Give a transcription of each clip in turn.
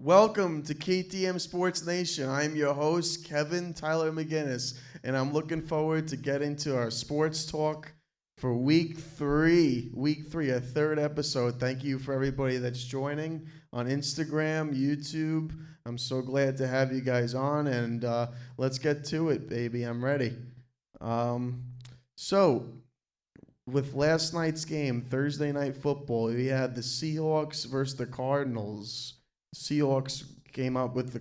Welcome to KTM Sports Nation. I'm your host, Kevin Tyler McGuinness, and I'm looking forward to getting to our sports talk for week three. Week three, a third episode. Thank you for everybody that's joining on Instagram, YouTube. I'm so glad to have you guys on, and let's get to it, baby. I'm ready. Um, so, with last night's game, Thursday night football, we had the Seahawks versus the Cardinals. Seahawks came up with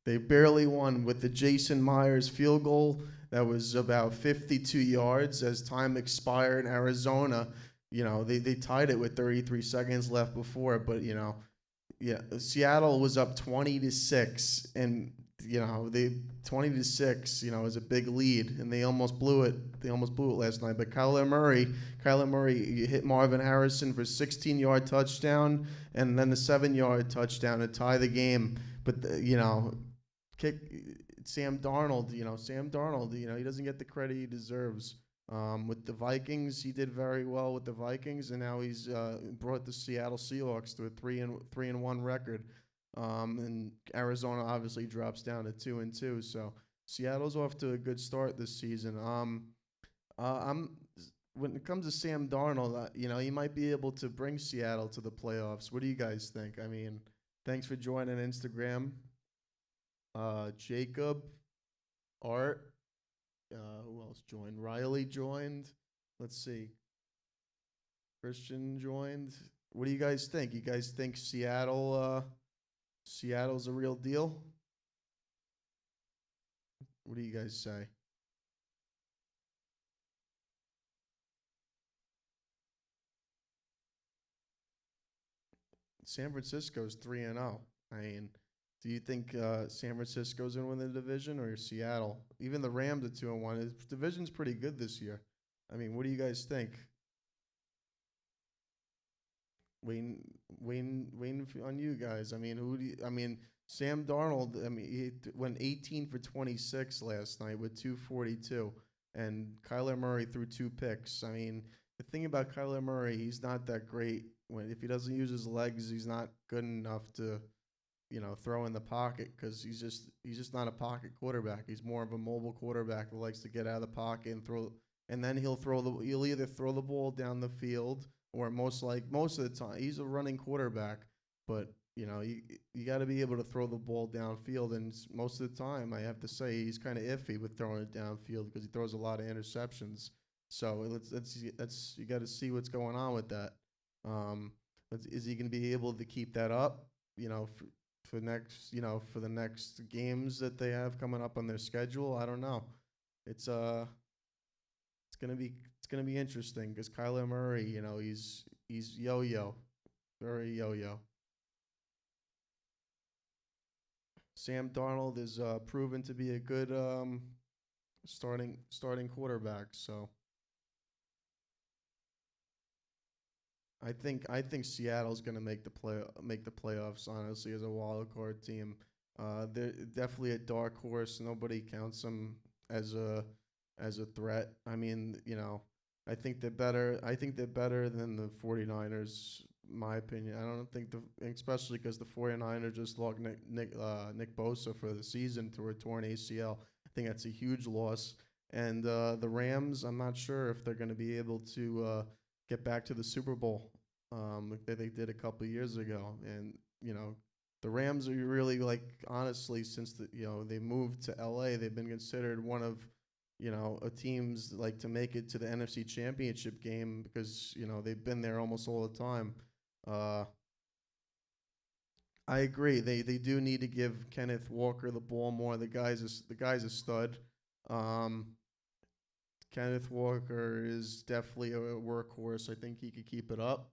they barely won with the Jason Myers field goal that was about 52 yards as time expired in Arizona. They tied it with 33 seconds left before, but yeah, Seattle was up 20-6, and they 20-6, is a big lead, and they almost blew it. They almost blew it last night. But Kyler Murray hit Marvin Harrison for 16-yard touchdown, and then the 7-yard touchdown to tie the game. But kick Sam Darnold. Sam Darnold. He doesn't get the credit he deserves. With the Vikings, he did very well with the Vikings, and now he's brought the Seattle Seahawks to a 3-1 record. And Arizona obviously drops down to 2-2. So Seattle's off to a good start this season. I'm When it comes to Sam Darnold, he might be able to bring Seattle to the playoffs. What do you guys think? I mean, thanks for joining Instagram. Jacob, Art. Who else joined? Riley joined. Let's see. Christian joined. What do you guys think? You guys think Seattle's a real deal? What do you guys say? San Francisco's 3-0. I mean, do you think San Francisco's gonna win the division or Seattle? Even the Rams are 2-1. His division's pretty good this year. I mean, what do you guys think? Waiting on you guys. I mean, Sam Darnold. I mean, he went 18 for 26 last night with 242, and Kyler Murray threw two picks. I mean, the thing about Kyler Murray, he's not that great. If he doesn't use his legs, he's not good enough to throw in the pocket because he's just not a pocket quarterback. He's more of a mobile quarterback that likes to get out of the pocket and throw, and then he'll either throw the ball down the field or most of the time he's a running quarterback. But you got to be able to throw the ball downfield, and most of the time I have to say he's kind of iffy with throwing it downfield because he throws a lot of interceptions. So you got to see what's going on with that. Um, is he going to be able to keep that up? For the next games that they have coming up on their schedule. I don't know. It's it's gonna be interesting because Kyler Murray, he's yo-yo, very yo-yo. Sam Darnold is proven to be a good starting quarterback. So I think Seattle's gonna make the playoffs. Honestly, as a wild card team, they're definitely a dark horse. Nobody counts them as a threat. I mean, I think they're better than the 49ers. My opinion. I don't think especially because the 49ers just lost Nick Bosa for the season to a torn ACL. I think that's a huge loss. And the Rams, I'm not sure if they're going to be able to get back to the Super Bowl like they did a couple of years ago. And the Rams are really, like, honestly, since they moved to LA, they've been considered one of a teams like to make it to the NFC Championship game because they've been there almost all the time. Uh, I agree. They do need to give Kenneth Walker the ball more. The guy's a stud. Um, Kenneth Walker is definitely a workhorse. I think he could keep it up.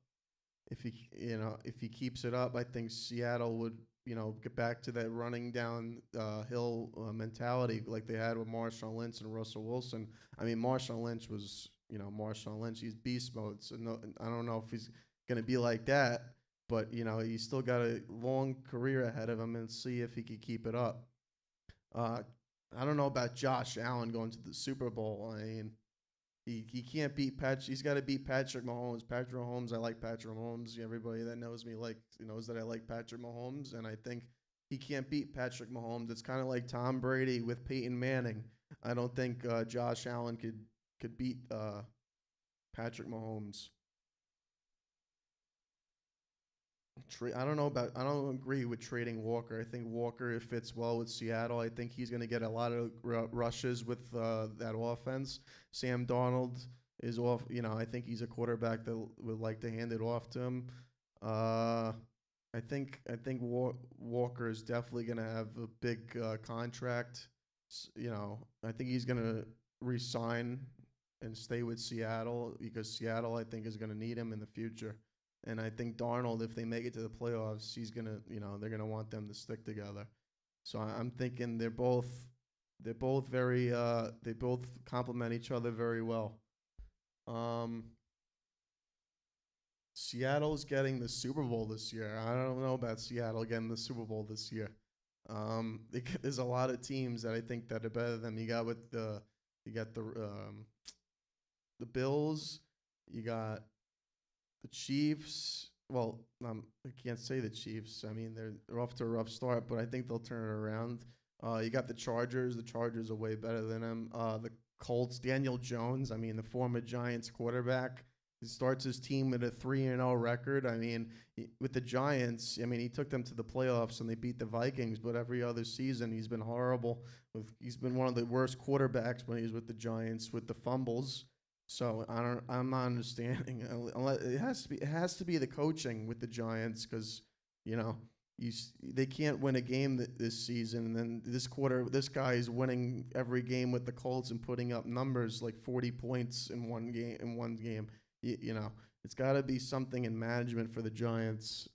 If he keeps it up, I think Seattle would get back to that running down hill mentality like they had with Marshawn Lynch and Russell Wilson. I mean, Marshawn Lynch was Marshawn Lynch. He's beast mode. So no, I don't know if he's gonna be like that, but he's still got a long career ahead of him and see if he could keep it up. Uh, I don't know about Josh Allen going to the Super Bowl. I mean, He can't beat Patrick. He's got to beat Patrick Mahomes. Patrick Mahomes. I like Patrick Mahomes. Everybody that knows me knows that I like Patrick Mahomes, and I think he can't beat Patrick Mahomes. It's kind of like Tom Brady with Peyton Manning. I don't think Josh Allen could beat Patrick Mahomes. I don't agree with trading Walker. I think Walker fits well with Seattle. I think he's going to get a lot of rushes with that offense. Sam Darnold is off. I think he's a quarterback that would like to hand it off to him. I think Walker is definitely going to have a big contract. I think he's going to resign and stay with Seattle because Seattle, I think, is going to need him in the future. And I think Darnold, if they make it to the playoffs, they're gonna want them to stick together. So I'm thinking they both complement each other very well. Seattle's getting the Super Bowl this year. I don't know about Seattle getting the Super Bowl this year. There's a lot of teams that I think that are better than them. You got the Bills. You got the Chiefs, well, I can't say the Chiefs. I mean, they're off to a rough start, but I think they'll turn it around. You got the Chargers. The Chargers are way better than them. The Colts, Daniel Jones, I mean, the former Giants quarterback, he starts his team with a 3-0 record. I mean, with the Giants, I mean, he took them to the playoffs and they beat the Vikings, but every other season he's been horrible. He's been one of the worst quarterbacks when he was with the Giants with the fumbles. So I'm not understanding. It has to be the coaching with the Giants because they can't win a game this season. And then this guy is winning every game with the Colts and putting up numbers like 40 points in one game. It's got to be something in management for the Giants.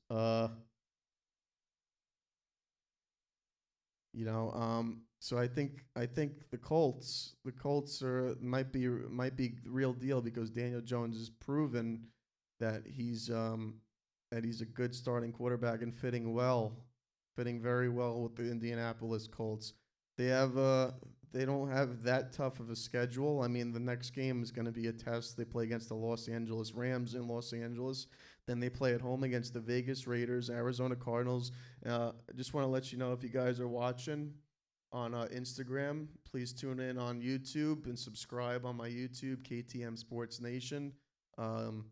So I think the Colts might be the real deal because Daniel Jones has proven that he's a good starting quarterback and fitting very well with the Indianapolis Colts. They don't have that tough of a schedule. I mean, the next game is going to be a test. They play against the Los Angeles Rams in Los Angeles. Then they play at home against the Vegas Raiders, Arizona Cardinals. I just want to let you know if you guys are watching on Instagram, please tune in on YouTube and subscribe on my YouTube, KTM Sports Nation. So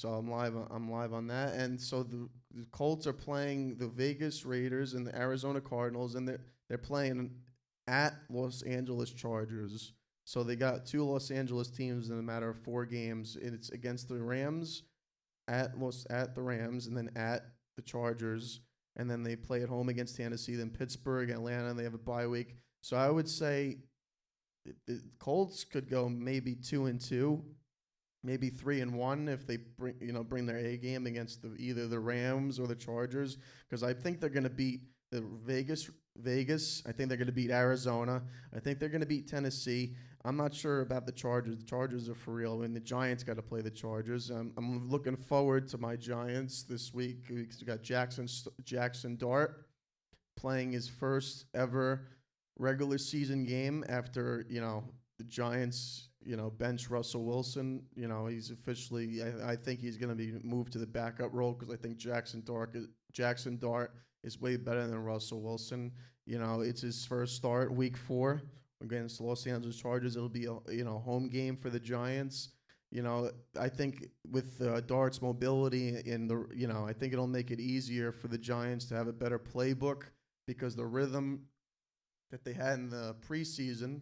I'm live on that. And so the Colts are playing the Vegas Raiders and the Arizona Cardinals, and they're playing at Los Angeles Chargers. So they got two Los Angeles teams in a matter of 4 games. It's against the Rams, at the Rams, and then at the Chargers. And then they play at home against Tennessee, then Pittsburgh, Atlanta, and they have a bye week. So I would say the Colts could go maybe 2-2, maybe 3-1 if they bring their A game against either the Rams or the Chargers, because I think they're going to beat the Vegas. I think they're going to beat Arizona. I think they're going to beat Tennessee. I'm not sure about the Chargers. The Chargers are for real. I mean, the Giants got to play the Chargers. I'm looking forward to my Giants this week. We got Jaxson Dart playing his first ever regular season game after the Giants bench Russell Wilson. He's officially. I think he's going to be moved to the backup role because I think Jaxson Dart is way better than Russell Wilson. It's his first start, week 4 against the Los Angeles Chargers. It'll be a home game for the Giants. I think with Dart's mobility I think it'll make it easier for the Giants to have a better playbook because the rhythm that they had in the preseason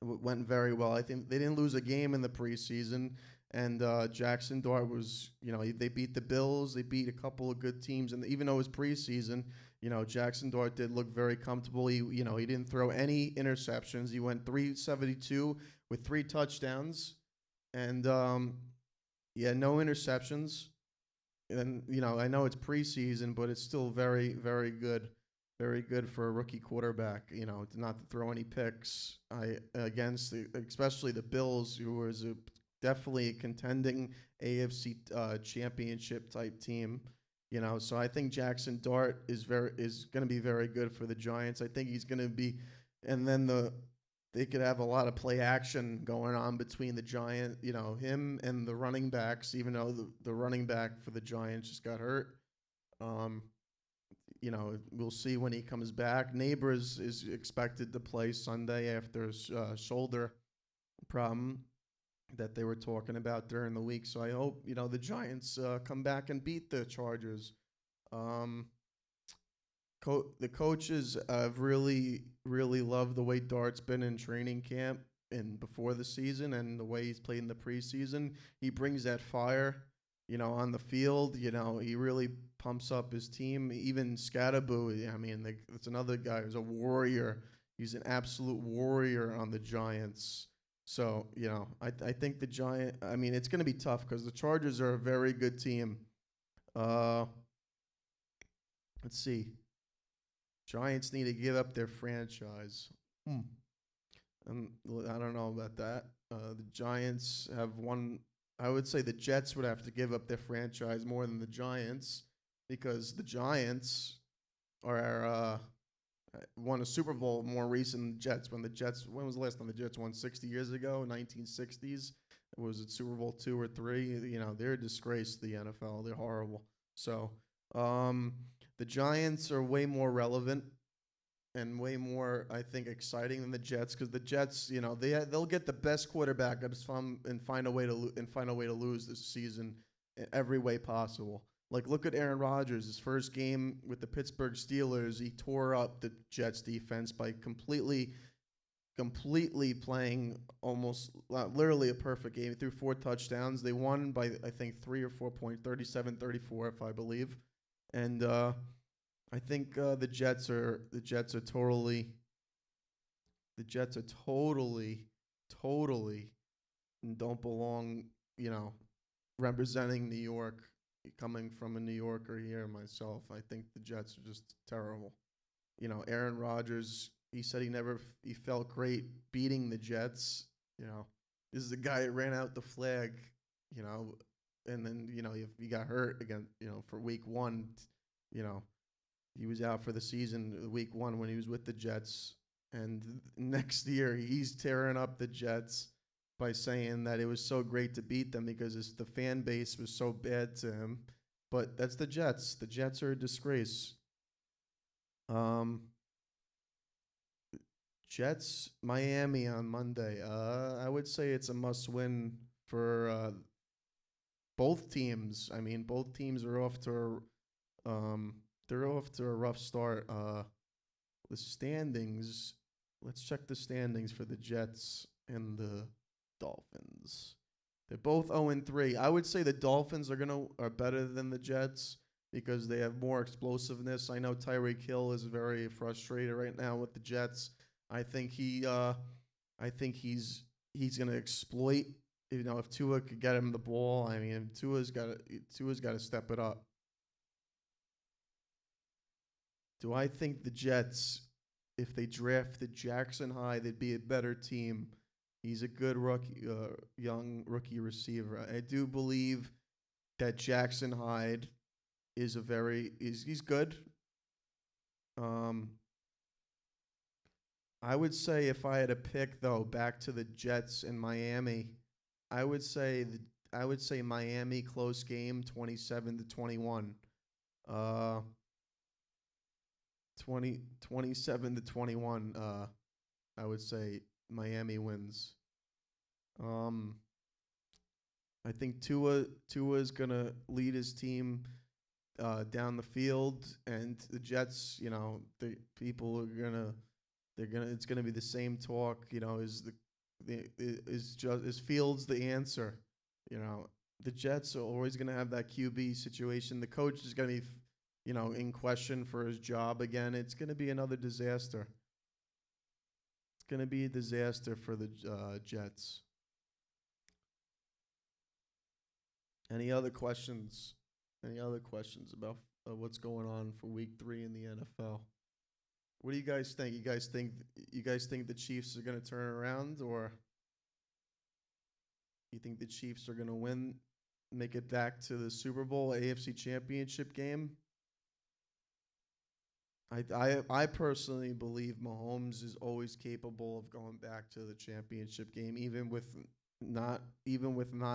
went very well. I think they didn't lose a game in the preseason. And Jaxson Dart was, they beat the Bills. They beat a couple of good teams. And even though it was preseason, Jaxson Dart did look very comfortable. He didn't throw any interceptions. He went 372 with 3 touchdowns. And, no interceptions. And, I know it's preseason, but it's still very, very good. Very good for a rookie quarterback, not to throw any picks against especially the Bills, who was definitely a contending AFC championship type team. So I think Jaxson Dart is going to be very good for the Giants. I think he's going to be, and then they could have a lot of play action going on between the Giant, him and the running backs, even though the running back for the Giants just got hurt. Um, we'll see when he comes back. Neighbors is expected to play Sunday after his shoulder problem that they were talking about during the week. So I hope, the Giants come back and beat the Chargers. Um, the coaches have really, really loved the way Dart's been in training camp and before the season and the way he's played in the preseason. He brings that fire, on the field. He really pumps up his team. Even Scatterboo, I mean, that's another guy who's a warrior. He's an absolute warrior on the Giants. So, I think the it's going to be tough because the Chargers are a very good team. Let's see. Giants need to give up their franchise. I don't know about that. The Giants have one. I would say the Jets would have to give up their franchise more than the Giants because the Giants are won a Super Bowl more recent than the Jets. When was the last time the Jets won? 60 years ago, 1960s. Was it Super Bowl 2 or 3? They're a disgrace to the NFL. They're horrible. So the Giants are way more relevant and way more, I think, exciting than the Jets because the Jets, they'll get the best quarterback and find a way to lose this season in every way possible. Like, look at Aaron Rodgers. His first game with the Pittsburgh Steelers, he tore up the Jets defense by completely playing almost literally a perfect game. He threw 4 touchdowns. They won by, I think, 3 or 4 points, 37-34, if I believe. And I think the Jets are totally don't belong, representing New York. Coming from a New Yorker here myself, I think the Jets are just terrible. Aaron Rodgers, he said he felt great beating the Jets. This is the guy that ran out the flag, and then, he got hurt again, for week 1, he was out for the season week 1 when he was with the Jets. And next year, he's tearing up the Jets by saying that it was so great to beat them because the fan base was so bad to him. But that's the Jets. The Jets are a disgrace. Jets, Miami on Monday. I would say it's a must-win for both teams. I mean, both teams are off to they're off to a rough start. The standings. Let's check the standings for the Jets and the Dolphins. They're both 0-3. I would say the Dolphins are better than the Jets because they have more explosiveness. I know Tyreek Hill is very frustrated right now with the Jets. I think he's gonna exploit. If Tua could get him the ball, I mean, Tua's got to step it up. Do I think the Jets, if they drafted Jaxson Dart, they'd be a better team? He's a good young rookie receiver. I do believe that Jaxson Dart is he's good. I would say if I had to pick though, back to the Jets in Miami, I would say Miami close game 27-21. 27-21. I would say Miami wins. I think Tua is gonna lead his team down the field, and the Jets, the people are it's gonna be the same talk. Is Fields the answer? The Jets are always gonna have that QB situation. The coach is gonna be, in question for his job again. It's gonna be another disaster. It's gonna be a disaster for the Jets. Any other questions? Any other questions about what's going on for Week 3 in the NFL? What do you guys think? You guys think the Chiefs are going to turn around, or you think the Chiefs are going to win, make it back to the Super Bowl, AFC Championship game? I personally believe Mahomes is always capable of going back to the championship game, even with not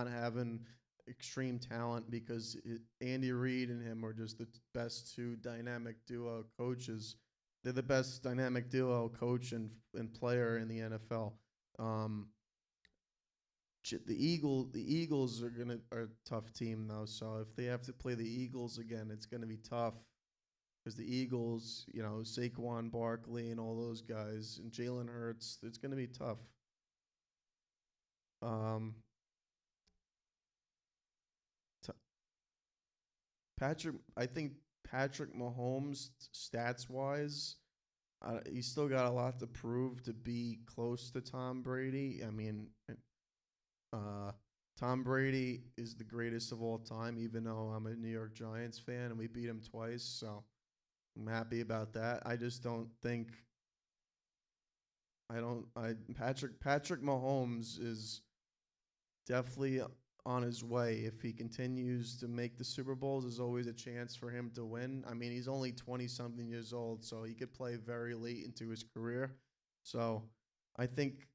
having extreme talent, because Andy Reid and him are just the best two dynamic duo coaches. They're the best dynamic duo coach and player in the NFL. Um, the Eagles are a tough team though. So if they have to play the Eagles again, it's gonna be tough because the Eagles, Saquon Barkley and all those guys, and Jalen Hurts, it's going to be tough. Um, t- I think Patrick Mahomes, stats wise, he's still got a lot to prove to be close to Tom Brady. I mean, uh, Tom Brady is the greatest of all time, even though I'm a New York Giants fan and we beat him twice. So I'm happy about that. I just don't think I don't. I Patrick Mahomes is definitely on his way. If he continues to make the Super Bowls, there's always a chance for him to win. I mean, he's only 20 something years old, so he could play very late into his career. So I think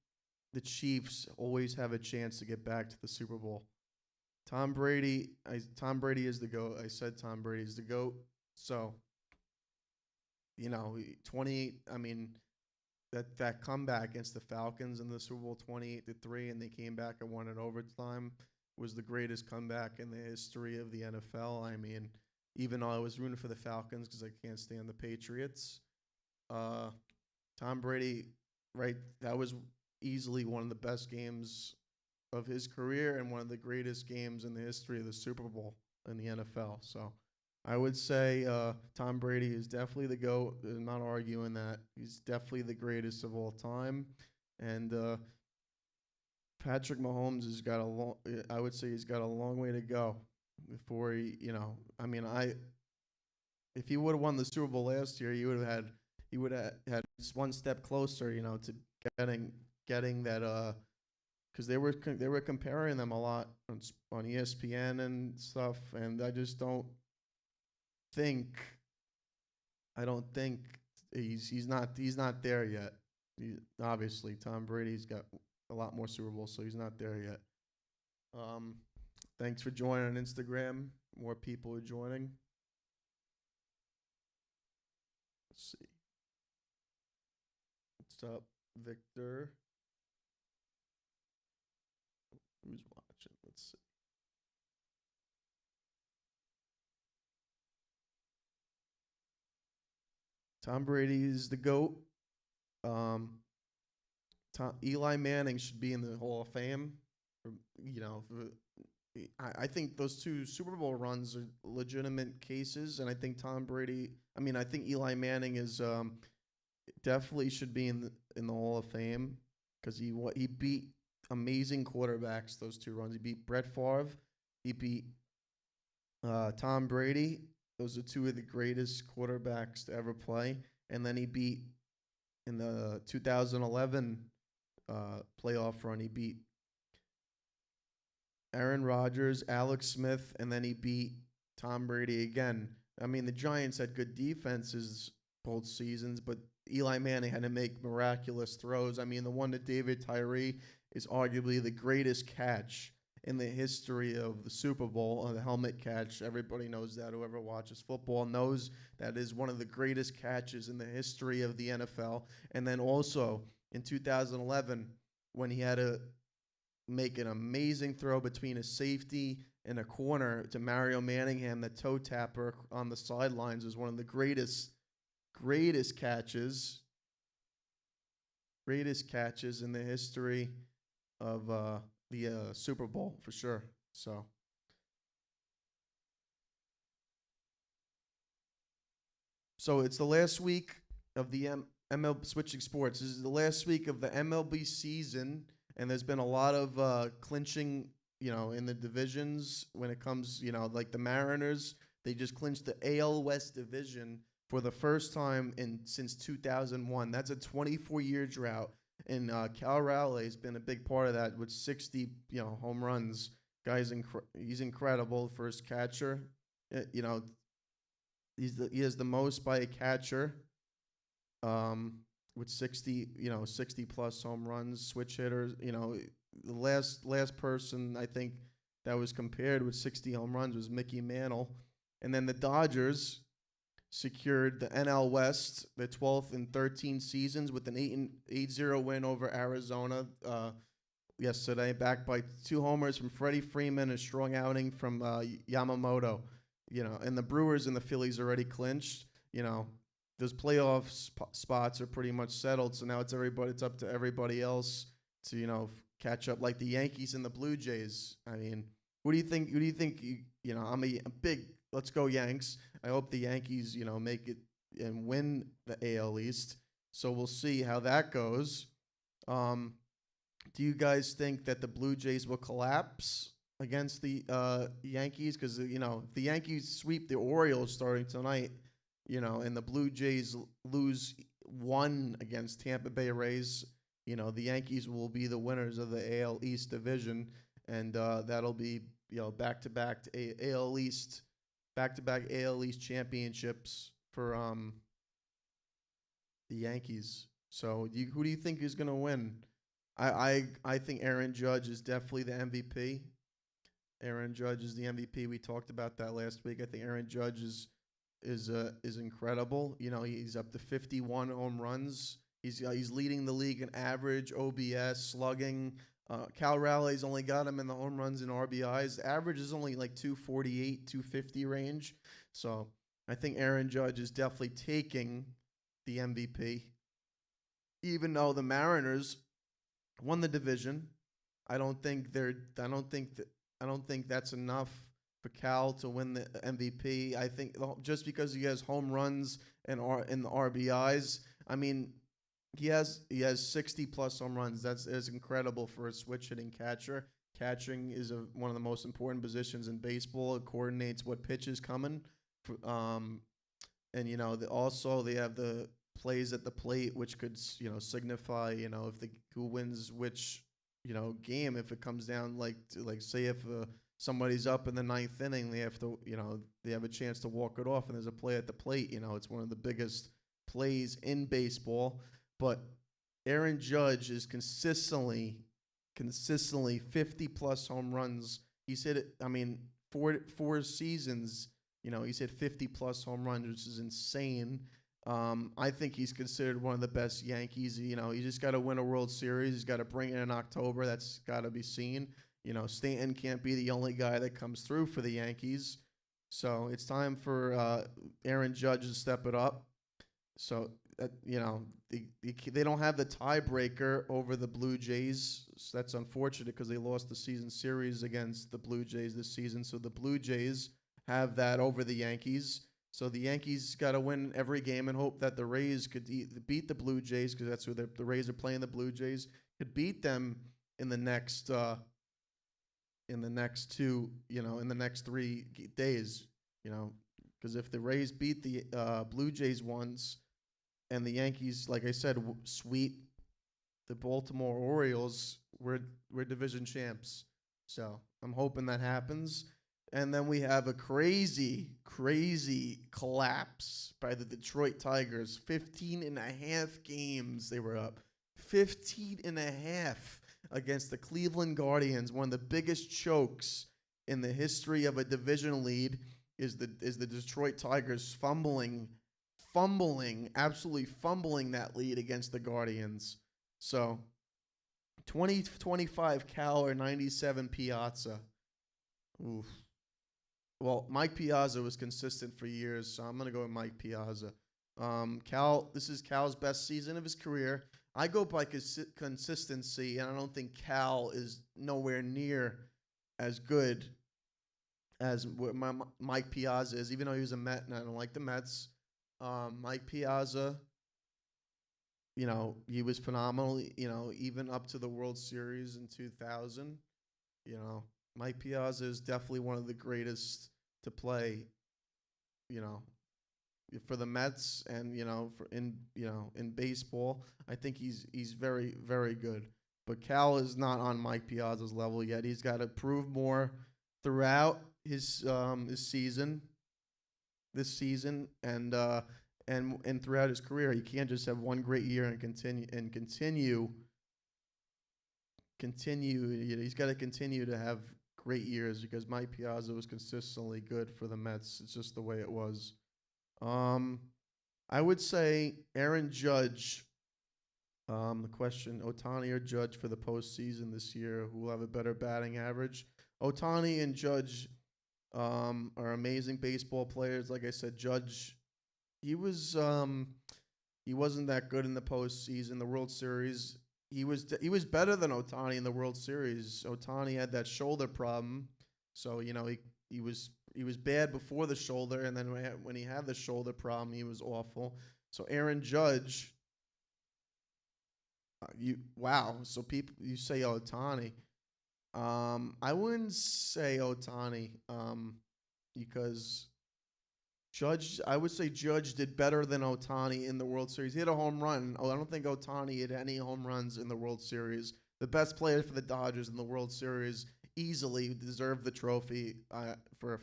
the Chiefs always have a chance to get back to the Super Bowl. Tom Brady is the GOAT. I said Tom Brady is the GOAT. So, 28, I mean, that comeback against the Falcons in the Super Bowl 28-3, and they came back and won in overtime, was the greatest comeback in the history of the NFL. I mean, even though I was rooting for the Falcons because I can't stand the Patriots, Tom Brady, right? That was easily one of the best games of his career and one of the greatest games in the history of the Super Bowl in the NFL. So I would say Tom Brady is definitely the GOAT. I'm not arguing that. He's definitely the greatest of all time. And Patrick Mahomes has got I would say he's got a long way to go before I mean, if he would have won the Super Bowl last year, he would have had one step closer, to getting that, because they were comparing them a lot on ESPN and stuff, and think I don't think he's not there yet. Obviously, Tom Brady's got a lot more Super Bowls, so he's not there yet. Um, Thanks for joining on Instagram. More people are joining. Let's see. What's up, Victor? Who's watching? Let's see. Tom Brady is the GOAT. Um, Eli Manning should be in the Hall of Fame. You know, I think those two Super Bowl runs are legitimate cases, and I think Tom Brady. I mean, I think Eli Manning is definitely should be in the Hall of Fame because he beat amazing quarterbacks. Those two runs, he beat Brett Favre, he beat Tom Brady. Those are two of the greatest quarterbacks to ever play, and then he beat in the 2011 playoff run. He beat Aaron Rodgers, Alex Smith, and then he beat Tom Brady again. I mean, the Giants had good defenses both seasons, but Eli Manning had to make miraculous throws. I mean, the one to David Tyree is arguably the greatest catch in the history of the Super Bowl, the helmet catch. Everybody knows that. Whoever watches football knows that is one of the greatest catches in the history of the NFL. And then also in 2011, when he had to make an amazing throw between a safety and a corner to Mario Manningham, the toe tapper on the sidelines, was one of the greatest catches in the history of the Super Bowl for sure. So it's the last week of the MLB, switching sports. This is the last week of the MLB season, and there's been a lot of clinching, in the divisions when it comes, like the Mariners. They just clinched the AL West division for the first time since 2001. That's a 24-year drought, and Cal Raleigh has been a big part of that with 60, home runs. He's incredible. First catcher, he has the most by a catcher with 60 plus home runs, switch hitters. The last person I think that was compared with 60 home runs was Mickey Mantle, and then the Dodgers secured the NL West, the 12th in 13 seasons with an 8-0 win over Arizona yesterday, backed by 2 homers from Freddie Freeman, a strong outing from Yamamoto. And the Brewers and the Phillies already clinched. Those playoff spots are pretty much settled. So now it's up to everybody else to catch up, like the Yankees and the Blue Jays. I mean, who do you think? I'm a big let's go Yanks. I hope the Yankees make it and win the AL East. So we'll see how that goes. Do you guys think that the Blue Jays will collapse against the Yankees? Because if the Yankees sweep the Orioles starting tonight, and the Blue Jays lose 1 against Tampa Bay Rays, the Yankees will be the winners of the AL East division, and that'll be back-to-back AL East, back-to-back AL East championships for the Yankees. So who do you think is going to win? I think Aaron Judge is definitely the MVP. Aaron Judge is the MVP. We talked about that last week. I think Aaron Judge is incredible. He's up to 51 home runs. He's leading the league in average, OBS, slugging. Cal Raleigh's only got him in the home runs and RBIs. The average is only like 248, 250 range. So I think Aaron Judge is definitely taking the MVP. Even though the Mariners won the division, I don't think that's enough for Cal to win the MVP. I think just because he has home runs and in the RBIs, I mean, he has 60 plus home runs. That's incredible for a switch hitting catcher. Catching is one of the most important positions in baseball. It coordinates what pitch is coming. And also they have the plays at the plate, which could signify who wins which game. If it comes down like say if somebody's up in the 9th inning, they have a chance to walk it off, and there's a play at the plate. It's one of the biggest plays in baseball. But Aaron Judge is consistently 50 plus home runs. He's hit it. I mean, four seasons. He's hit 50 plus home runs, which is insane. I think he's considered one of the best Yankees. He just got to win a World Series. He's got to bring it in October. That's got to be seen. Stanton can't be the only guy that comes through for the Yankees. So it's time for Aaron Judge to step it up. So, they don't have the tiebreaker over the Blue Jays. So that's unfortunate because they lost the season series against the Blue Jays this season. So the Blue Jays have that over the Yankees. So the Yankees got to win every game and hope that the Rays could beat the Blue Jays, because that's who the Rays are playing. The Blue Jays could beat them in the next 3 days. Because if the Rays beat the Blue Jays once, and the Yankees, like I said, sweep the Baltimore Orioles, we're division champs. So I'm hoping that happens. And then we have a crazy collapse by the Detroit Tigers. 15 and a half games they were up. 15 and a half against the Cleveland Guardians. One of the biggest chokes in the history of a division lead is the Detroit Tigers absolutely fumbling that lead against the Guardians. So 20-25 Cal or 97 Piazza. Oof. Well, Mike Piazza was consistent for years, so I'm going to go with Mike Piazza. This is Cal's best season of his career. I go by consistency, and I don't think Cal is nowhere near as good as Mike Piazza is, even though he was a Met, and I don't like the Mets. Mike Piazza, he was phenomenal, even up to the World Series in 2000. Mike Piazza is definitely one of the greatest to play, for the Mets and, in baseball. I think he's very, very good. But Cal is not on Mike Piazza's level yet. He's got to prove more throughout his season. This season, and and throughout his career. He can't just have one great year and continue. He's got to continue to have great years because Mike Piazza was consistently good for the Mets. It's just the way it was. I would say Aaron Judge. The question: Ohtani or Judge for the postseason this year? Who will have a better batting average? Ohtani and Judge are amazing baseball players. Like I said, Judge, he wasn't that good in the postseason. The World Series, he was better than Ohtani in the World Series. Ohtani had that shoulder problem, so he was bad before the shoulder, and then when he had the shoulder problem, he was awful. So Aaron Judge, So you say Ohtani. I wouldn't say Ohtani because I would say Judge did better than Ohtani in the World Series. He hit a home run. I don't think Ohtani hit any home runs in the World Series. The best player for the Dodgers in the World Series easily deserved the trophy for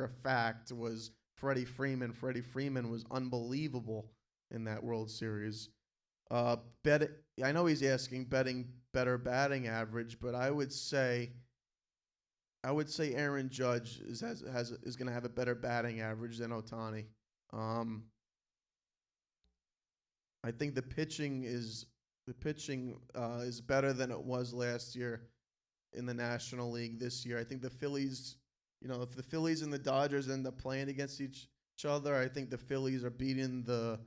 a fact was Freddie Freeman. Freddie Freeman was unbelievable in that World Series. I know he's asking betting better batting average, but I would say Aaron Judge is going to have a better batting average than Ohtani. I think the pitching is better than it was last year in the National League this year. I think the Phillies, if the Phillies and the Dodgers end up playing against each other, I think the Phillies are beating the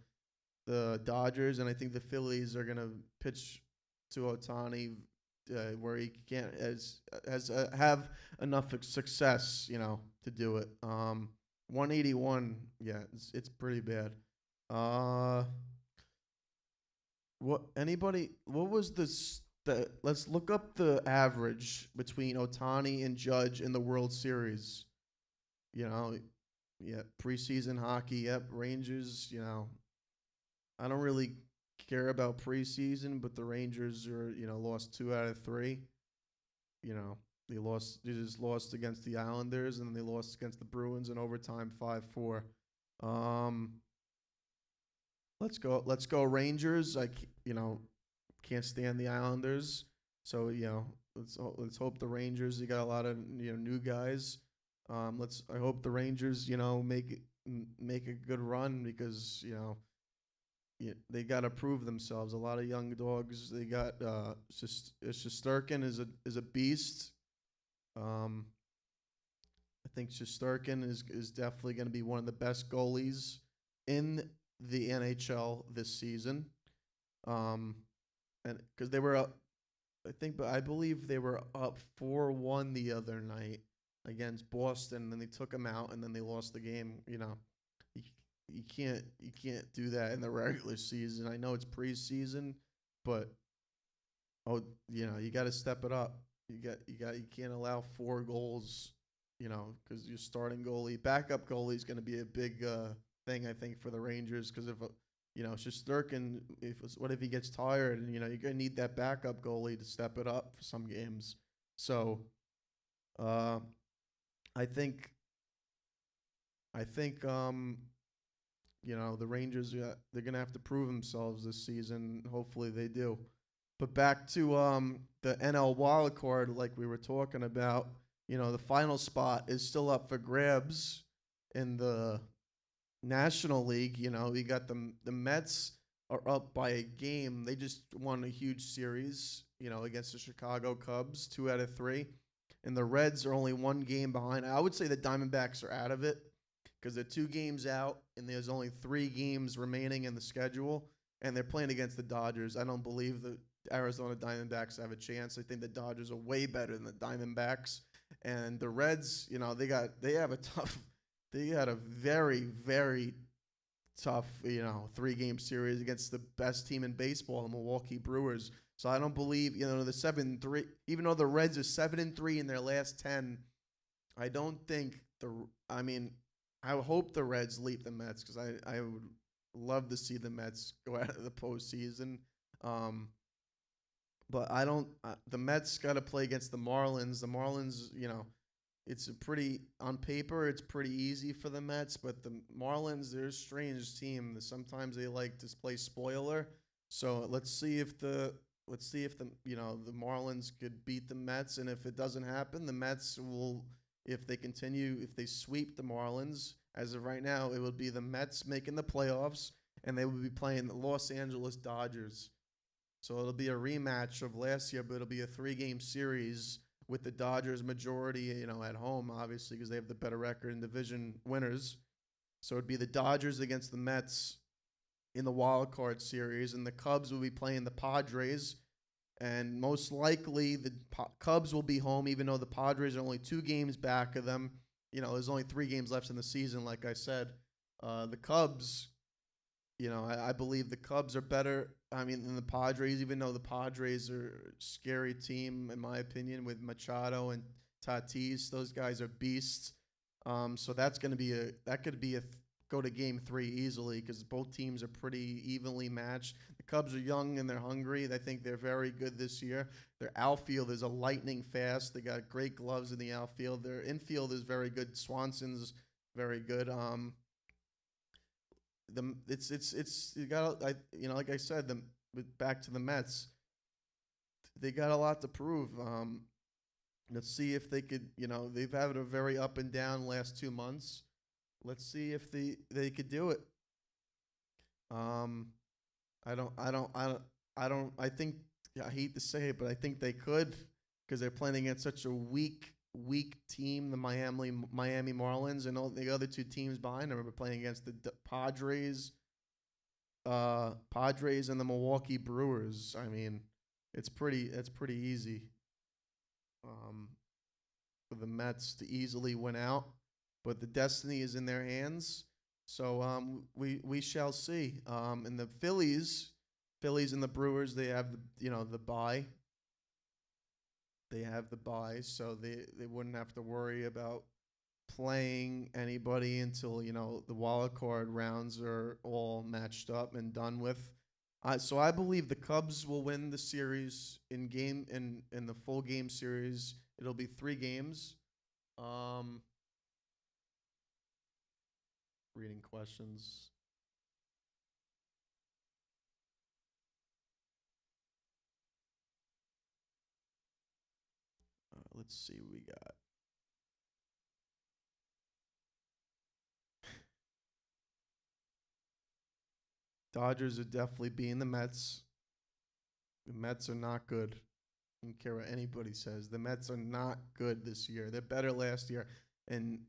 Dodgers, and I think the Phillies are going to pitch to Ohtani where he can't have enough success, to do it. 181, yeah, it's pretty bad. What was this? Let's look up the average between Ohtani and Judge in the World Series. Preseason hockey, yep, Rangers, I don't really care about preseason, but the Rangers are, lost 2 out of 3. They just lost against the Islanders, and then they lost against the Bruins in overtime 5-4. Let's go Rangers. Can't stand the Islanders. So, let's hope the Rangers, they got a lot of, new guys. I hope the Rangers, make a good run because, they got to prove themselves. A lot of young dogs. They got Shesterkin is a beast. I think Shesterkin is definitely going to be one of the best goalies in the NHL this season. And because they were up, I believe they were up 4-1 the other night against Boston, and then they took them out, and then they lost the game. You can't do that in the regular season. I know it's preseason, but you got to step it up. You can't allow 4 goals, because your starting goalie, backup goalie is going to be a big thing, I think, for the Rangers. Because if Shesterkin, what if he gets tired, and you're going to need that backup goalie to step it up for some games. So, I think. The Rangers, they're going to have to prove themselves this season. Hopefully they do. But back to the NL wild card, like we were talking about, the final spot is still up for grabs in the National League. We got the Mets are up by a game. They just won a huge series, against the Chicago Cubs, 2 out of 3. And the Reds are only 1 game behind. I would say the Diamondbacks are out of it, because they're 2 games out, and there's only 3 games remaining in the schedule, and they're playing against the Dodgers. I don't believe the Arizona Diamondbacks have a chance. I think the Dodgers are way better than the Diamondbacks, and the Reds, they had a very, very tough, 3-game series against the best team in baseball, the Milwaukee Brewers. So I don't believe, the 7-3, even though the Reds are 7-3 in their last 10, I don't think I hope the Reds leap the Mets, because I would love to see the Mets go out of the postseason. But I don't. The Mets got to play against the Marlins. The Marlins, it's a pretty on paper it's pretty easy for the Mets, but the Marlins, they're a strange team. Sometimes they like to play spoiler. So let's see if the the Marlins could beat the Mets, and if it doesn't happen, the Mets will, if they sweep the Marlins, as of right now, it would be the Mets making the playoffs, and they would be playing the Los Angeles Dodgers. So it'll be a rematch of last year, but it'll be a 3-game series with the Dodgers majority, at home, obviously, because they have the better record and division winners. So it'd be the Dodgers against the Mets in the wild card series, and the Cubs will be playing the Padres. And most likely, the Cubs will be home, even though the Padres are only 2 games back of them. There's only 3 games left in the season, like I said. The Cubs, I believe the Cubs are better, than the Padres, even though the Padres are a scary team, in my opinion, with Machado and Tatis. Those guys are beasts. So that could be go to game 3 easily, because both teams are pretty evenly matched. The Cubs are young and they're hungry. I think they're very good this year. Their outfield is a lightning fast. They got great gloves in the outfield. Their infield is very good. Swanson's very good. You got, like I said, back to the Mets. They got a lot to prove. Let's see if they could. They've had a very up and down last 2 months. Let's see if they could do it. I don't. I don't. I don't. I don't. I think. I hate to say it, but I think they could, because they're playing against such a weak team, the Miami Marlins, and all the other 2 teams behind them are playing against the Padres, and the Milwaukee Brewers. It's pretty easy for the Mets to easily win out, but the destiny is in their hands. So we shall see. And the Phillies and the Brewers, they have the bye. They have the bye, so they wouldn't have to worry about playing anybody until the wild card rounds are all matched up and done with. So I believe the Cubs will win the series in the full game series. It'll be 3 games. Reading questions. Let's see what we got. Dodgers are definitely beating the Mets. The Mets are not good. I don't care what anybody says. The Mets are not good this year. They're better last year. And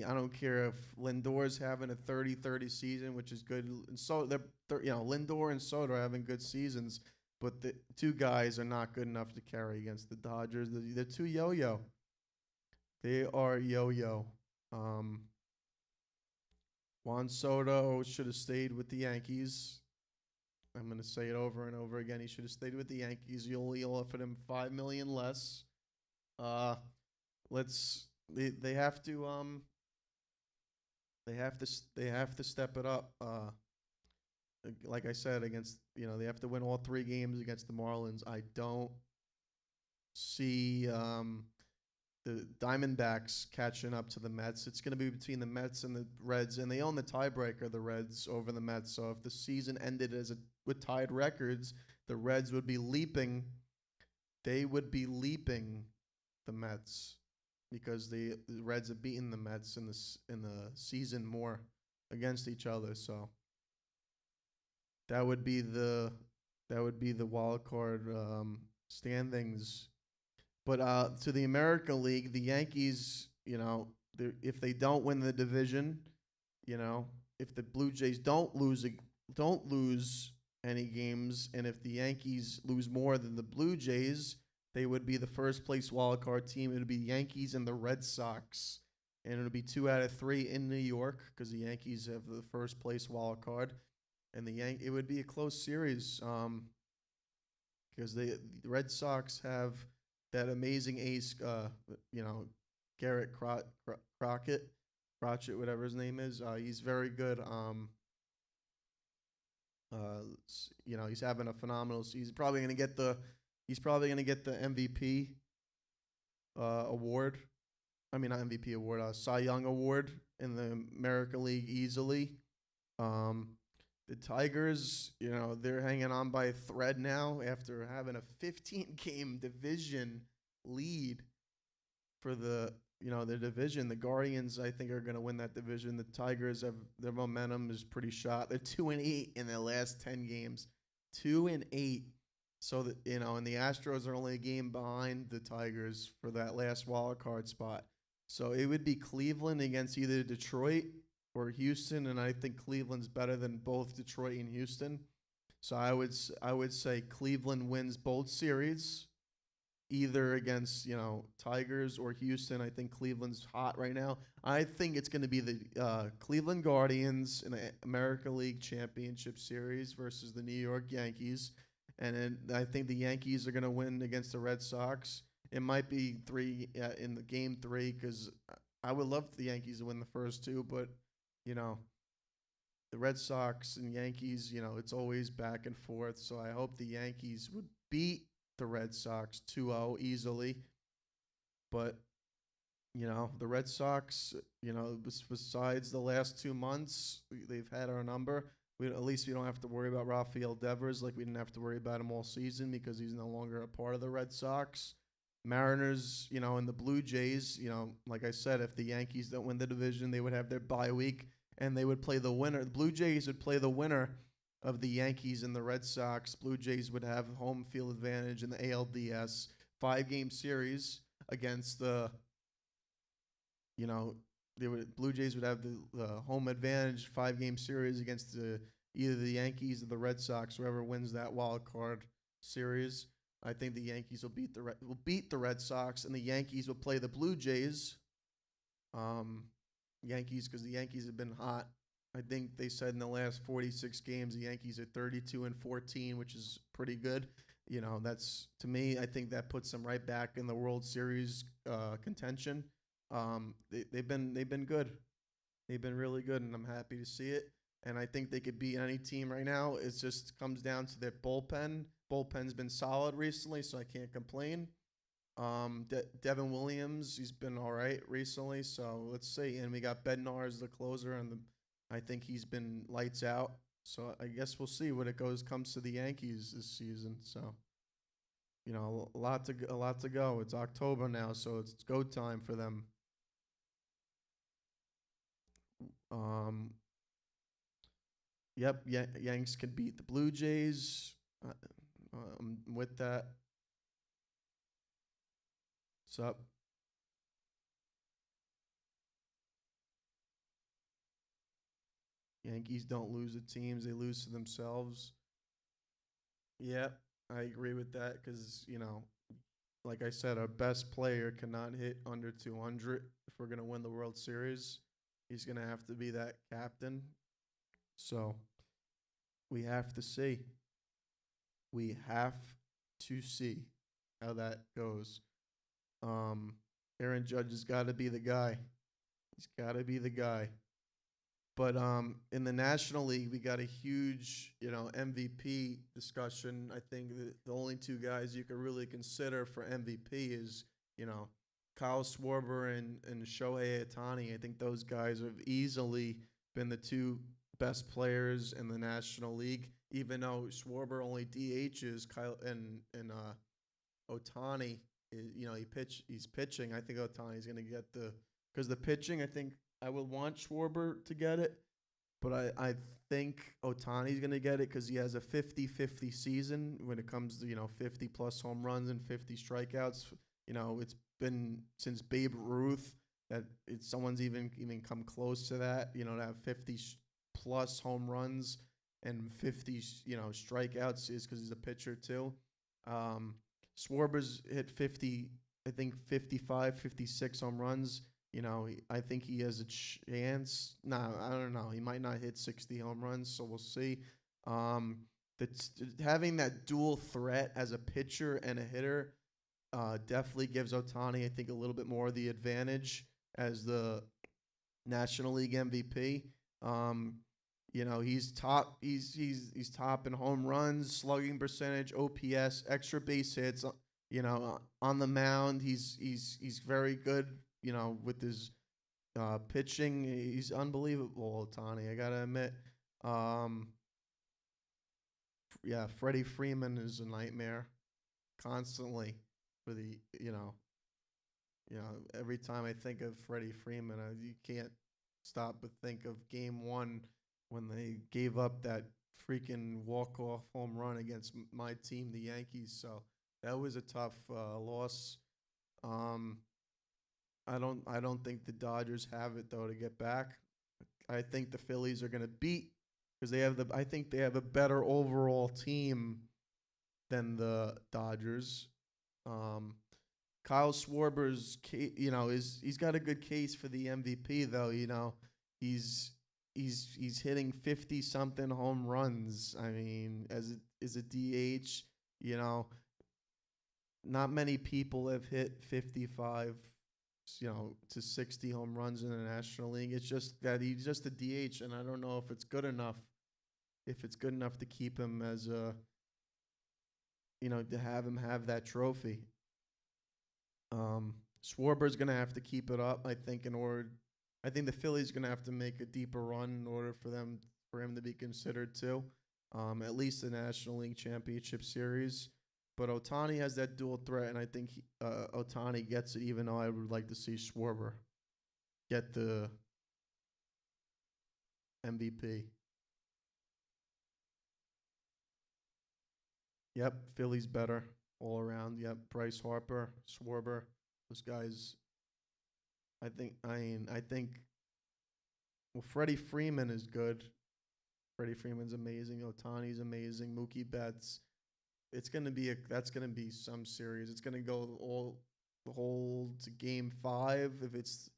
I don't care if Lindor's having a 30-30 season, which is good. And so Lindor and Soto are having good seasons, but the 2 guys are not good enough to carry against the Dodgers. They're too yo-yo. They are yo-yo. Juan Soto should have stayed with the Yankees. I'm going to say it over and over again. He should have stayed with the Yankees. You only offered him $5 million less. They have to step it up. Like I said, against they have to win all 3 games against the Marlins. I don't see the Diamondbacks catching up to the Mets. It's going to be between the Mets and the Reds, and they own the tiebreaker, the Reds, over the Mets. So if the season ended with tied records, the Reds would be leaping. They would be leaping the Mets, because the Reds have beaten the Mets in the season more against each other. So that would be the wild card standings. But to the American League, the Yankees, if they don't win the division, if the Blue Jays don't lose any games, and if the Yankees lose more than the Blue Jays, they would be the first place wild card team. It would be Yankees and the Red Sox, and it would be 2 out of 3 in New York, because the Yankees have the first place wild card, and it would be a close series, because the Red Sox have that amazing ace, Garrett Crockett, whatever his name is. He's very good. He's having a phenomenal season. He's probably going to get the MVP award. I mean, not MVP award, Cy Young award in the American League easily. Um, the Tigers, they're hanging on by a thread now after having a 15-game division lead for the division. The Guardians, I think, are going to win that division. The Tigers have their momentum is pretty shot. They're 2-8 in their last 10 games, 2-8. So that and the Astros are only a game behind the Tigers for that last wild card spot. So it would be Cleveland against either Detroit or Houston, and I think Cleveland's better than both Detroit and Houston. So I would say Cleveland wins both series, either against Tigers or Houston. I think Cleveland's hot right now. I think it's going to be the Cleveland Guardians in the American League Championship Series versus the New York Yankees, and then I think the Yankees are going to win against the Red Sox. It might be three in the game 3 because I would love the Yankees to win the first 2, but the Red Sox and Yankees, it's always back and forth. So I hope the Yankees would beat the Red Sox 2-0 easily. But, the Red Sox, besides the last 2 months, they've had our number. At least we don't have to worry about Rafael Devers like we didn't have to worry about him all season because he's no longer a part of the Red Sox. Mariners, and the Blue Jays, like I said, if the Yankees don't win the division, they would have their bye week and they would play the winner. The Blue Jays would play the winner of the Yankees and the Red Sox. Blue Jays would have home field advantage in the ALDS 5-game series against the, Blue Jays would have the home advantage 5-game series against either the Yankees or the Red Sox, whoever wins that wild card series. I think the Yankees will beat the Red Sox, and the Yankees will play the Blue Jays. Yankees, because the Yankees have been hot. I think they said in the last 46 games, the Yankees are 32-14, which is pretty good. That's, to me, I think that puts them right back in the World Series contention. They've been good. They've been really good, and I'm happy to see it. And I think they could beat any team right now. It just comes down to their bullpen. Bullpen's been solid recently, so I can't complain. Devin Williams, he's been all right recently, so let's see. And we got Bednar as the closer, and I think he's been lights out. So I guess we'll see when it comes to the Yankees this season. So, a lot to go. It's October now, so it's go time for them. Yep, Yanks can beat the Blue Jays. With that. What's up? Yankees don't lose to teams, they lose to themselves. Yeah, I agree with that because, like I said, our best player cannot hit under 200 if we're going to win the World Series. He's going to have to be that captain. So we have to see. We have to see how that goes. Aaron Judge has got to be the guy. He's got to be the guy. But in the National League, we got a huge, MVP discussion. I think the only 2 guys you could really consider for MVP is, Kyle Schwarber and Shohei Ohtani. I think those guys have easily been the 2 best players in the National League. Even though Schwarber only DHs, Kyle and Ohtani, he's pitching. I think Ohtani's going to get because the pitching, I think I would want Schwarber to get it, but I think Ohtani's going to get it because he has a 50-50 season when it comes to, 50-plus home runs and 50 strikeouts. It's been since Babe Ruth that someone's even come close to that, to have 50-plus home runs and 50, strikeouts is because he's a pitcher too. Schwarber's hit 50, I think 55, 56 home runs. I think he has a chance. No, I don't know. He might not hit 60 home runs, so we'll see. Having that dual threat as a pitcher and a hitter definitely gives Ohtani, I think, a little bit more of the advantage as the National League MVP. He's top. He's top in home runs, slugging percentage, OPS, extra base hits. On the mound, he's very good. with his pitching, he's unbelievable, Otani. I gotta admit. Um, yeah, Freddie Freeman is a nightmare constantly for the every time I think of Freddie Freeman, you can't stop but think of Game 1 when they gave up that freaking walk-off home run against my team, the Yankees. So that was a tough loss. Um, I don't think the Dodgers have it though to get back. I think the Phillies are going to beat because I think they have a better overall team than the Dodgers. Um, Kyle Schwarber's, he's got a good case for the MVP though. He's he's hitting 50 something home runs. I mean, as a DH, you know, not many people have hit 55, to 60 home runs in the National League. It's just that he's just a DH, and I don't know if it's good enough. If it's good enough to keep him as to have him have that trophy. Schwarber's gonna have to keep it up, I think, I think the Phillies gonna have to make a deeper run in order for him to be considered too. At least the National League Championship Series. But Otani has that dual threat, and I think Otani gets it, even though I would like to see Schwarber get the MVP. Yep, Philly's better all around. Yep, Bryce Harper, Schwarber, those guys. I think. Well, Freddie Freeman is good. Freddie Freeman's amazing. Otani's amazing. Mookie Betts. That's gonna be some series. It's gonna go the whole to Game 5. If it's,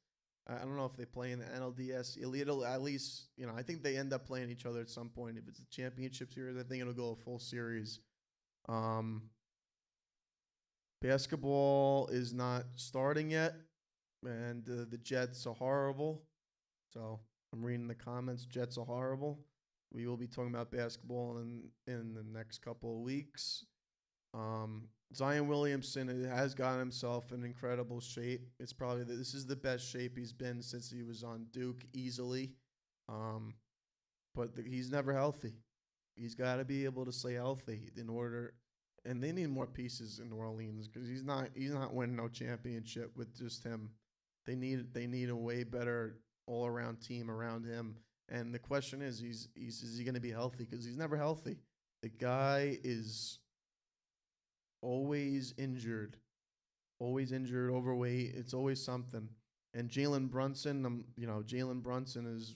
I don't know if they play in the NLDS. It'll at least, I think they end up playing each other at some point. If it's a championship series, I think it'll go a full series. Basketball is not starting yet, and the Jets are horrible. So I'm reading the comments. Jets are horrible. We will be talking about basketball in the next couple of weeks. Zion Williamson has gotten himself in incredible shape. This is the best shape he's been since he was on Duke, easily. But he's never healthy. He's got to be able to stay healthy in order. And they need more pieces in New Orleans because he's not winning no championship with just him. They need a way better all around team around him. And the question is he going to be healthy? Because he's never healthy. The guy is always injured, overweight. It's always something. And Jalen Brunson, Jalen Brunson is,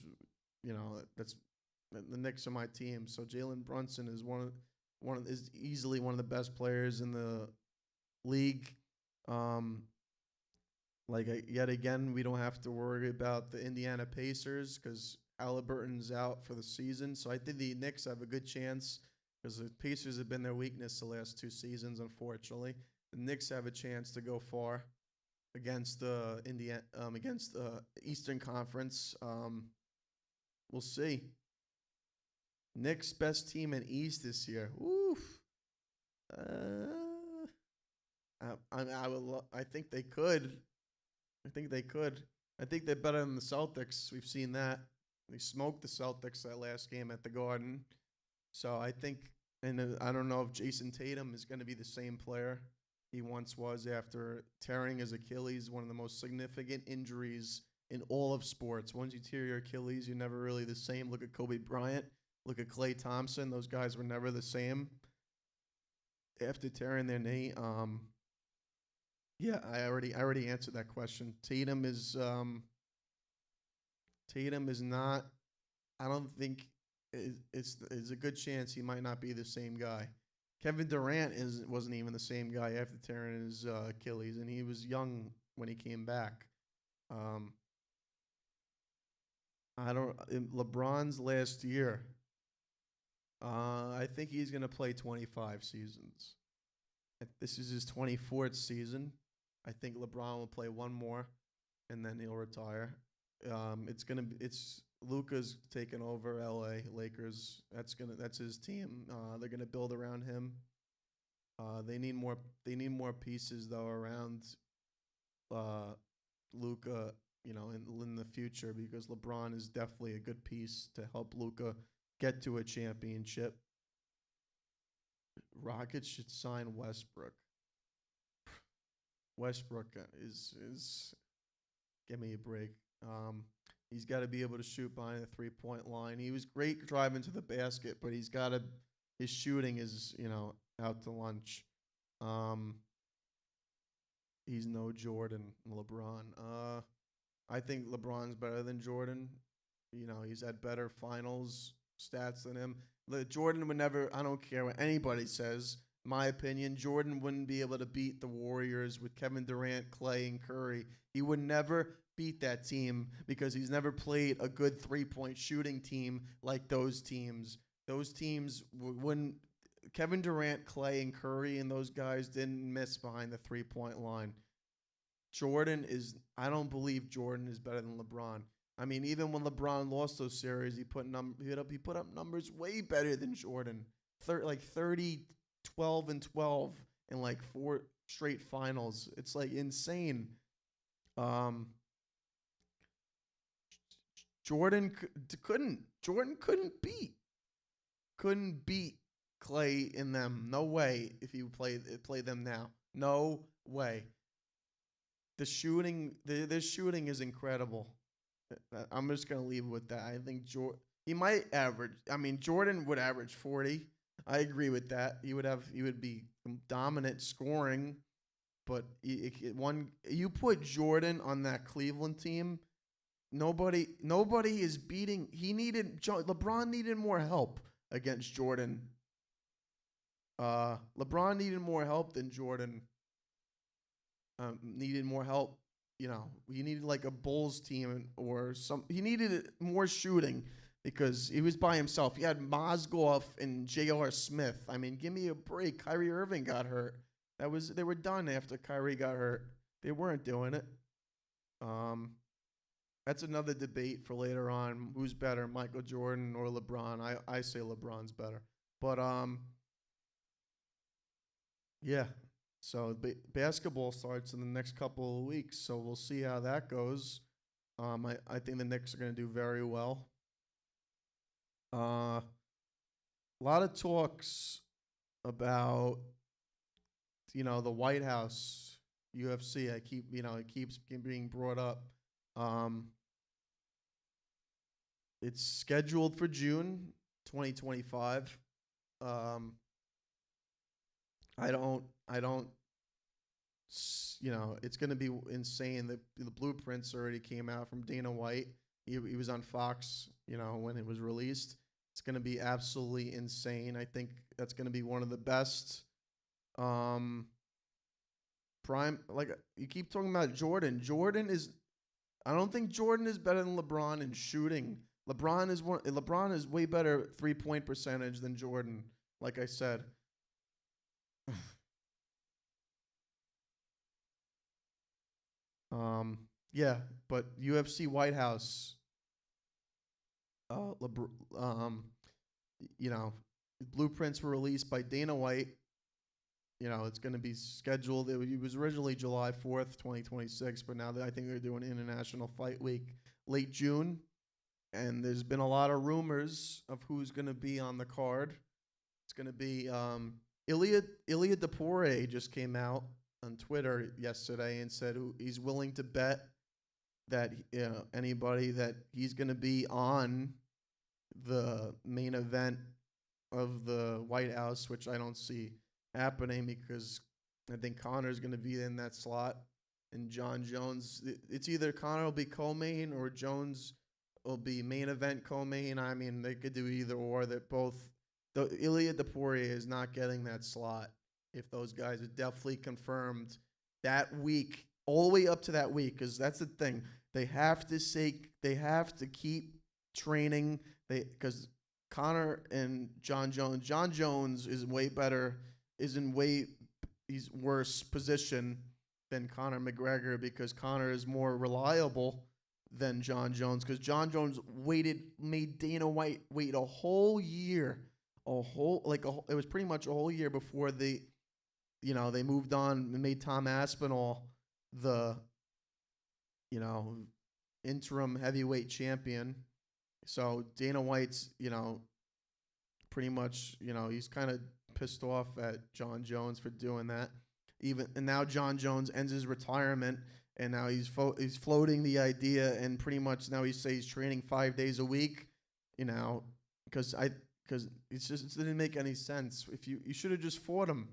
that's the Knicks are my team. So Jalen Brunson is is easily one of the best players in the league. Yet again, we don't have to worry about the Indiana Pacers because Halliburton's out for the season. So I think the Knicks have a good chance because the Pacers have been their weakness the last 2 seasons, unfortunately. The Knicks have a chance to go far against against the Eastern Conference. We'll see. Knicks best team in East this year. Oof. I think they could. I think they're better than the Celtics. We've seen that. They smoked the Celtics that last game at the Garden. So I think, and I don't know if Jason Tatum is going to be the same player he once was after tearing his Achilles, one of the most significant injuries in all of sports. Once you tear your Achilles, you're never really the same. Look at Kobe Bryant. Look at Klay Thompson. Those guys were never the same after tearing their knee. Yeah, I already answered that question. Tatum is not. I don't think it's a good chance he might not be the same guy. Kevin Durant wasn't even the same guy after tearing his Achilles, and he was young when he came back. LeBron's last year. I think he's gonna play 25 seasons. This is his 24th season. I think LeBron will play one more, and then he'll retire. It's Luka's taking over LA Lakers. That's his team. They're gonna build around him. They need more pieces though around Luka, in the future because LeBron is definitely a good piece to help Luka get to a championship. Rockets should sign Westbrook. Westbrook is give me a break. He's got to be able to shoot behind the 3-point line. He was great driving to the basket, but his shooting is out to lunch. He's no Jordan, LeBron. I think LeBron's better than Jordan. He's had better finals stats than him. Jordan would never, I don't care what anybody says, my opinion, Jordan wouldn't be able to beat the Warriors with Kevin Durant, Clay, and Curry. He would never beat that team because he's never played a good 3-point shooting team like those teams. Those teams wouldn't. Kevin Durant, Clay, and Curry and those guys didn't miss behind the 3-point line. I don't believe Jordan is better than LeBron. I mean, even when LeBron lost those series, he put up numbers way better than Jordan. Like 30, 12, and 12 in like 4 straight finals. It's like insane. Jordan couldn't beat Clay in them. No way. If you play them now, no way. The shooting, their shooting is incredible. I'm just gonna leave it with that. I think he might average. I mean, Jordan would average 40. I agree with that. He would be dominant scoring, but you put Jordan on that Cleveland team, nobody is beating. LeBron needed more help against Jordan. LeBron needed more help than Jordan. Needed more help. He needed like a Bulls team or some. He needed more shooting because he was by himself. He had Mozgov and J.R. Smith. I mean, give me a break. Kyrie Irving got hurt. They were done after Kyrie got hurt. They weren't doing it. That's another debate for later on. Who's better, Michael Jordan or LeBron? I say LeBron's better. But yeah. So basketball starts in the next couple of weeks, so we'll see how that goes. I think the Knicks are going to do very well. A lot of talks about the White House, UFC. It keeps being brought up. It's scheduled for June 2025. I don't, it's going to be insane. The blueprints already came out from Dana White. He was on Fox, when it was released. It's going to be absolutely insane. I think that's going to be one of the best prime. Like you keep talking about Jordan. I don't think Jordan is better than LeBron in shooting. LeBron is way better 3-point percentage than Jordan. Like I said. Yeah, but UFC White House, blueprints were released by Dana White. It's going to be scheduled. It was originally July 4th, 2026, but now I think they're doing International Fight Week late June. And there's been a lot of rumors of who's going to be on the card. It's going to be Ilya Depore just came out on Twitter yesterday and said he's willing to bet that anybody that he's going to be on the main event of the White House, which I don't see happening because I think Conor's going to be in that slot and John Jones. It's either Conor will be co-main or Jones will be main event co-main. I mean, they could do either or. That both. Ilya Depore is not getting that slot. If those guys are definitely confirmed that week, all the way up to that week, because that's the thing. They have to keep training. Because Conor and John Jones is way better, he's worse position than Conor McGregor because Conor is more reliable than John Jones. Because John Jones made Dana White wait a whole year. It was pretty much a whole year before they moved on and made Tom Aspinall the you know, interim heavyweight champion. So Dana White's, pretty much, he's kind of pissed off at John Jones for doing that. And now John Jones ends his retirement, and now he's floating the idea, and pretty much now he says he's training 5 days a week, because it didn't make any sense. If you should have just fought him,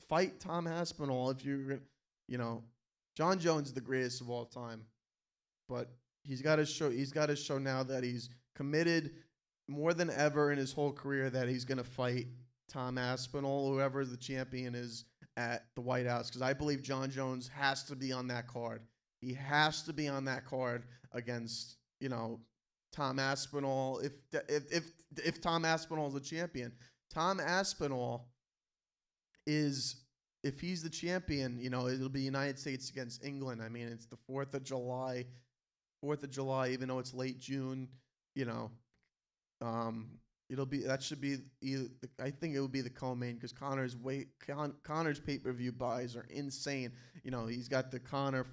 fight Tom Aspinall if you're, John Jones is the greatest of all time, but he's got to show now that he's committed more than ever in his whole career that he's going to fight Tom Aspinall, whoever the champion is at the White House, because I believe John Jones has to be on that card. He has to be on that card against, Tom Aspinall. If Tom Aspinall is the champion, Tom Aspinall is, if he's the champion, it'll be United States against England. I mean, it's the 4th of July. 4th of July, even though it's late June, that should be I think it would be the co-main, because Conor's pay-per-view buys are insane. He's got the Conor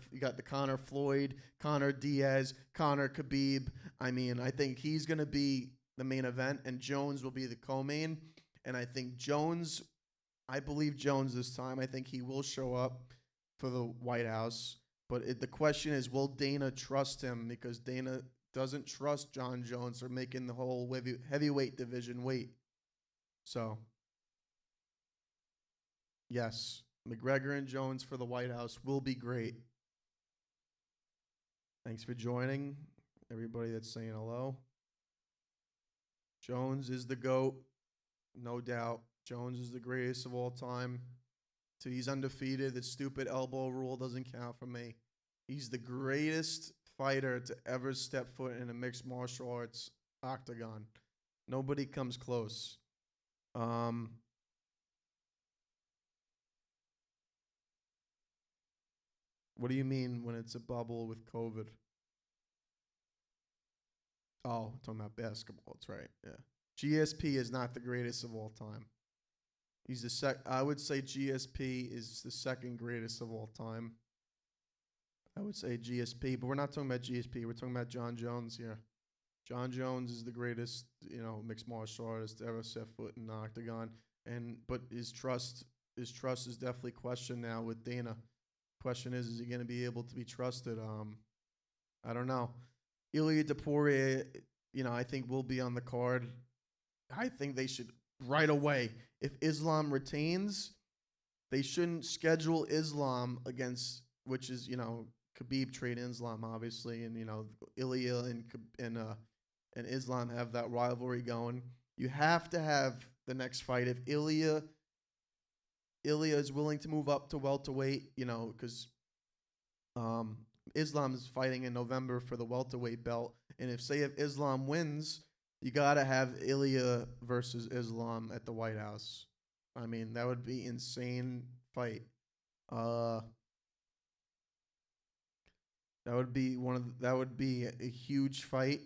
Floyd, Conor Diaz, Conor Khabib. I mean, I think he's going to be the main event, and Jones will be the co-main. And I believe Jones this time. I think he will show up for the White House. But the question is, will Dana trust him? Because Dana doesn't trust John Jones for making the whole heavyweight division weight. So, yes, McGregor and Jones for the White House will be great. Thanks for joining, everybody that's saying hello. Jones is the GOAT, no doubt. Jones is the greatest of all time. So he's undefeated. The stupid elbow rule doesn't count for me. He's the greatest fighter to ever step foot in a mixed martial arts octagon. Nobody comes close. What do you mean when it's a bubble with COVID? Oh, talking about basketball. That's right. Yeah. GSP is not the greatest of all time. He's I would say GSP is the second greatest of all time. I would say GSP, but we're not talking about GSP. We're talking about John Jones here. John Jones is the greatest, mixed martial artist to ever set foot in the octagon. But his trust is definitely questioned now with Dana. Question is he going to be able to be trusted? I don't know. Ilya Topuria, I think will be on the card. I think they should right away. If Islam retains, they shouldn't schedule Islam against, which is, Khabib trained Islam, obviously, and, Ilya and Islam have that rivalry going. You have to have the next fight. If Ilya is willing to move up to welterweight, because Islam is fighting in November for the welterweight belt, and if Islam wins, you got to have Ilya versus Islam at the White House. I mean, that would be insane fight. That would be a huge fight.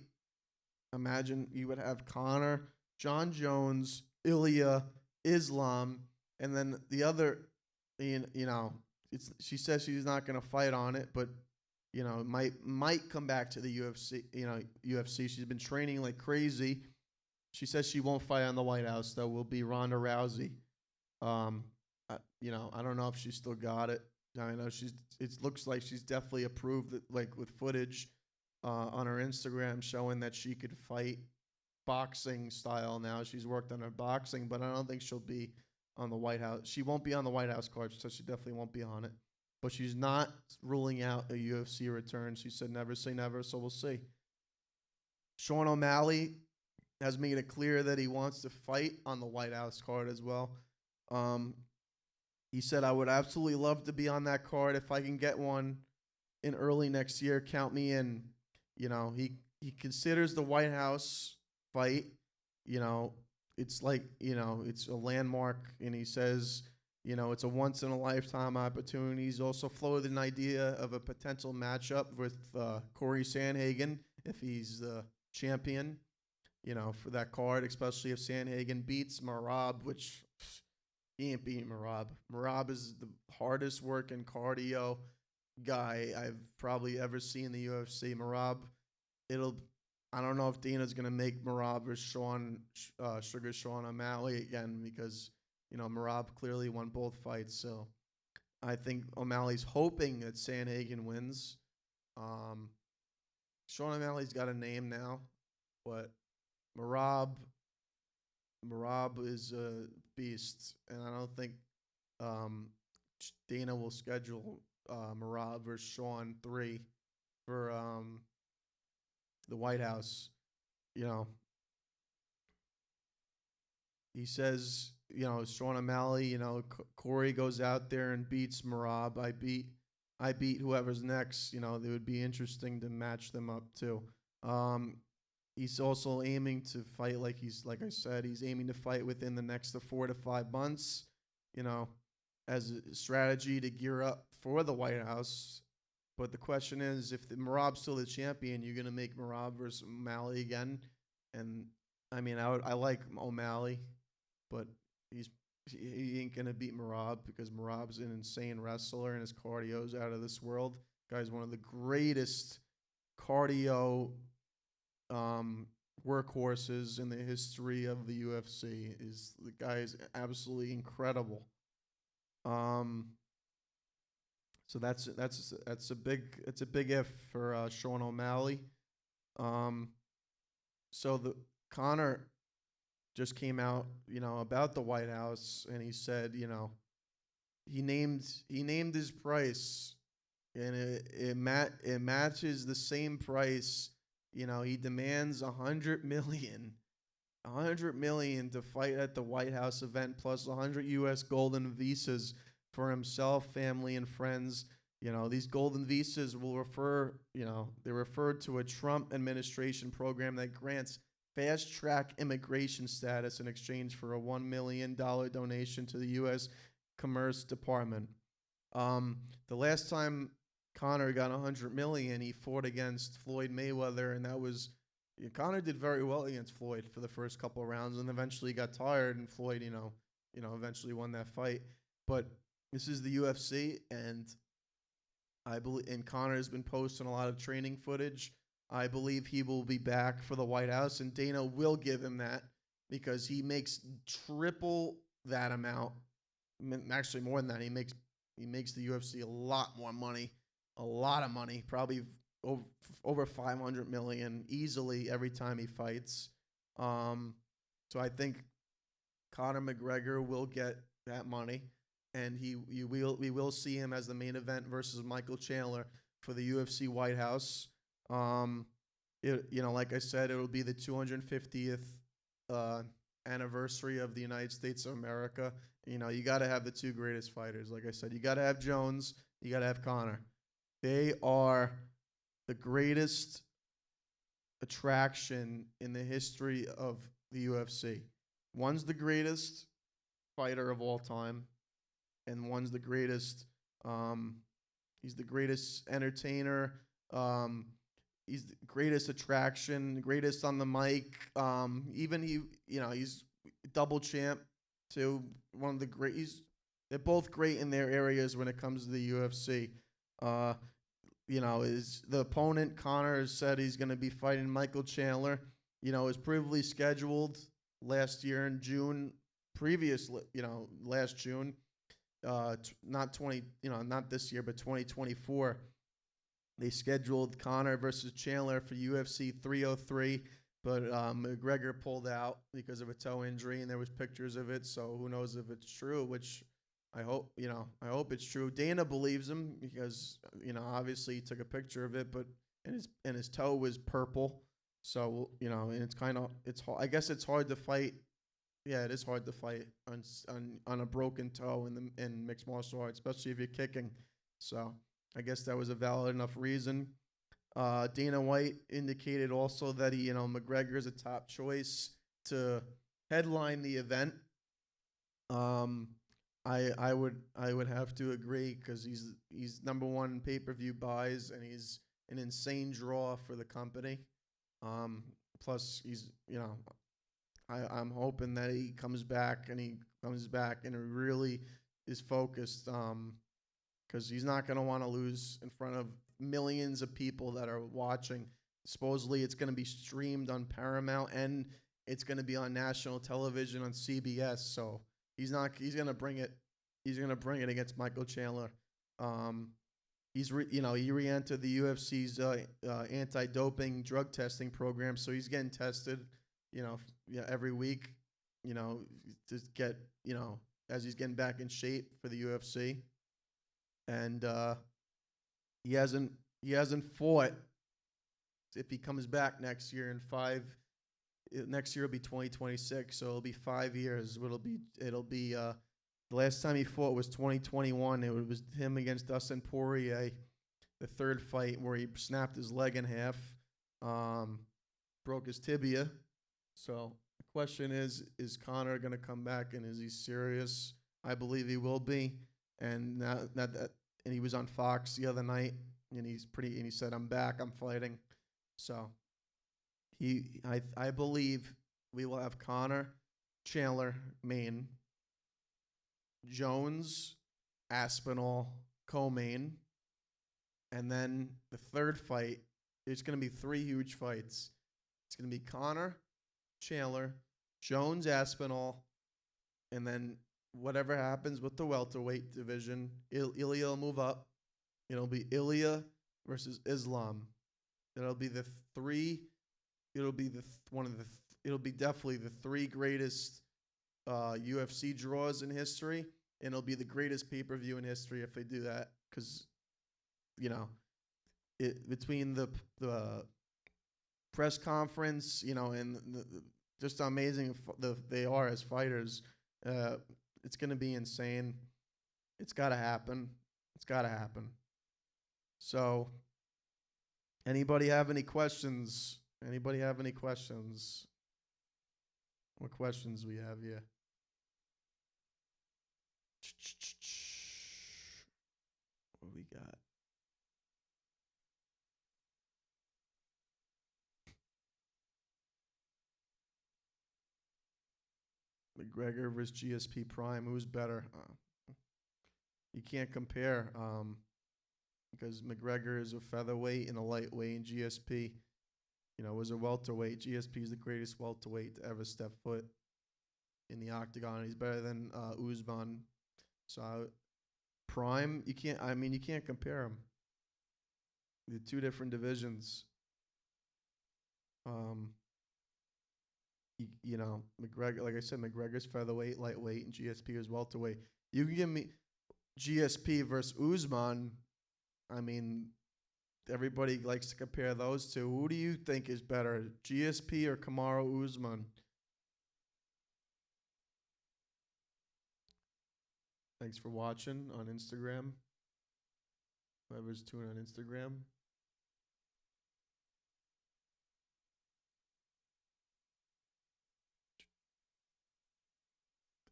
Imagine you would have Conor, John Jones, Ilya, Islam, and then the other, she says she's not going to fight on it, but might come back to the UFC. UFC. She's been training like crazy. She says she won't fight on the White House. Though will be Ronda Rousey. I don't know if she still got it. I know it looks like she's definitely approved it, like with footage on her Instagram showing that she could fight boxing style now. She's worked on her boxing, but I don't think she'll be on the White House. She won't be on the White House card, so she definitely won't be on it. But she's not ruling out a UFC return. She said never say never, so we'll see. Sean O'Malley has made it clear that he wants to fight on the White House card as well. He said, I would absolutely love to be on that card. If I can get one in early next year, count me in. He considers the White House fight, it's like, it's a landmark. And he says, it's a once-in-a-lifetime opportunity. He's also floated an idea of a potential matchup with Corey Sandhagen if he's the champion, for that card, especially if Sandhagen beats Merab, which he ain't beating Merab. Merab is the hardest working cardio guy I've probably ever seen in the UFC. Merab, it'll. I don't know if Dana's gonna make Merab or Sugar Sean O'Malley again because Merab clearly won both fights. So I think O'Malley's hoping that Sanhagen wins. Um, Sean O'Malley's got a name now, but Merab Merab is a beast, and I don't think um, Dana will schedule Merab versus Sean 3 for the White House. You know, he says, Sean O'Malley, Corey goes out there and beats Merab. I beat whoever's next. It would be interesting to match them up too. Um, he's also aiming to fight like I said, he's aiming to fight within the next 4 to 5 months. You know, as a strategy to gear up for the White House. But the question is, if Merab's still the champion, you're gonna make Merab versus O'Malley again. And I mean, I like O'Malley, but he ain't gonna beat Merab because Merab's an insane wrestler and his cardio's out of this world. Guy's one of the greatest cardio workhorses in the history of the UFC. The guy is absolutely incredible. So that's a big if for Sean O'Malley. So the Conor just came out, about the White House, and he said, he named his price, and it matches the same price. He demands $100 million to fight at the White House event, plus 100 U.S. golden visas for himself, family, and friends. These golden visas will they're referred to a Trump administration program that grants fast track immigration status in exchange for a $1 million donation to the U.S. Commerce Department. The last time Conor got $100 million, he fought against Floyd Mayweather, and Conor did very well against Floyd for the first couple of rounds, and eventually got tired, and Floyd, eventually won that fight. But this is the UFC, and I believe, and Conor has been posting a lot of training footage. I believe he will be back for the White House, and Dana will give him that because he makes triple that amount. Actually, more than that. He makes the UFC a lot more money, a lot of money, probably over $500 million easily every time he fights. So I think Conor McGregor will get that money, and we will see him as the main event versus Michael Chandler for the UFC White House. Like I said, it will be the 250th anniversary of the United States of America. You got to have the two greatest fighters. Like I said, you got to have Jones, you got to have Conor. They are the greatest attraction in the history of the UFC. One's the greatest fighter of all time, and one's the greatest. He's the greatest entertainer. He's the greatest attraction, greatest on the mic. He's double champ too. One of the great. They're both great in their areas when it comes to the UFC. Is the opponent Conor said he's going to be fighting Michael Chandler. Is previously scheduled last year in June. Last June. Not this year, but 2024. They scheduled Conor versus Chandler for UFC 303, but McGregor pulled out because of a toe injury, and there was pictures of it. So who knows if it's true? Which I hope it's true. Dana believes him because obviously he took a picture of it, but and his toe was purple. So and it's hard. I guess it's hard to fight. Yeah, it is hard to fight on a broken toe in mixed martial arts, especially if you're kicking. So I guess that was a valid enough reason. Dana White indicated also that McGregor is a top choice to headline the event. I would have to agree because he's number one in pay-per-view buys, and he's an insane draw for the company. Plus he's I'm hoping that he comes back and really is focused. because he's not going to want to lose in front of millions of people that are watching. Supposedly, it's going to be streamed on Paramount and it's going to be on national television on CBS. So he's not. He's going to bring it. He's going to bring it against Michael Chandler. He re-entered the UFC's anti-doping drug testing program, so he's getting tested, every week, to get, as he's getting back in shape for the UFC, and he hasn't fought. If he comes back next year next year will be 2026, so it'll be 5 years. It'll be the last time he fought was 2021. It was him against Dustin Poirier, the third fight where he snapped his leg in half, broke his tibia. So the question is Conor going to come back and is he serious? I believe he will be. And and he was on Fox the other night and he said, "I'm back, I'm fighting." So I believe we will have Conor, Chandler, main, Jones, Aspinall, co-main, and then the third fight, there's going to be 3 huge fights. It's going to be Conor, Chandler, Jones, Aspinall, and then whatever happens with the welterweight division, Ilya will move up. It'll be Ilya versus Islam. It'll be the 3. It'll be it'll be definitely the 3 greatest UFC draws in history, and it'll be the greatest pay-per-view in history if they do that, because between the press conference, and just how amazing they are as fighters, it's going to be insane. It's got to happen. It's got to happen. So, anybody have any questions? Anybody have any questions? What questions we have here? What we got? McGregor versus GSP Prime. Who's better? You can't compare because McGregor is a featherweight and a lightweight, and GSP, was a welterweight. GSP is the greatest welterweight to ever step foot in the octagon. He's better than Usman. So Prime, you can't compare them. The 2 different divisions. McGregor, like I said, McGregor's featherweight, lightweight, and GSP is welterweight. You can give me GSP versus Usman. Everybody likes to compare those 2. Who do you think is better, GSP or Kamaru Usman? Thanks for watching on Instagram. Whoever's tuning on Instagram.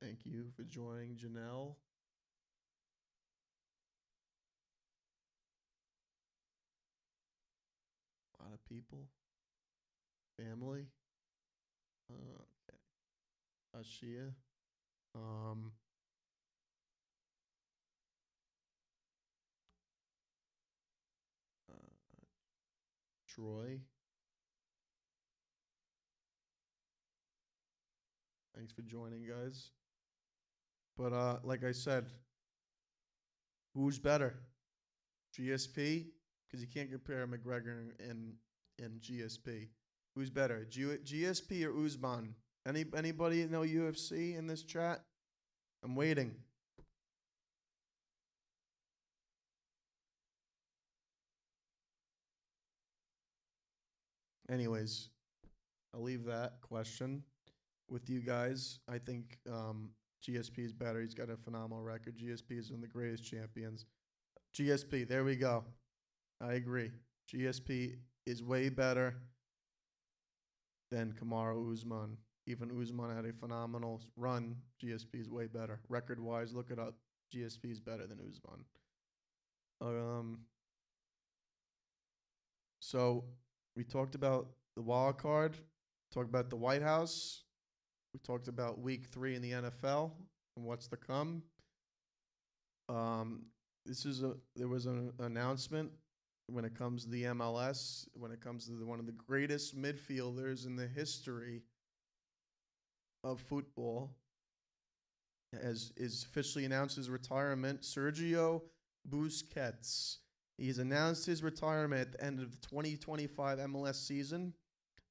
Thank you for joining, Janelle. A lot of people. Family. Okay. Ashia. Troy. Thanks for joining, guys. But like I said, who's better? GSP? Because you can't compare McGregor and GSP. Who's better, GSP or Usman? Anybody know UFC in this chat? I'm waiting. Anyways, I'll leave that question with you guys. I think GSP is better. He's got a phenomenal record. GSP is one of the greatest champions. GSP, there we go. I agree. GSP is way better than Kamaru Usman. Even Usman had a phenomenal run. GSP is way better. Record-wise, look it up. GSP is better than Usman. So we talked about the wild card, talked about the White House. We talked about week 3 in the NFL and what's to come. there was an announcement when it comes to the MLS, when it comes to one of the greatest midfielders in the history of football, has is officially announced his retirement. Sergio Busquets. He's announced his retirement at the end of the 2025 MLS season.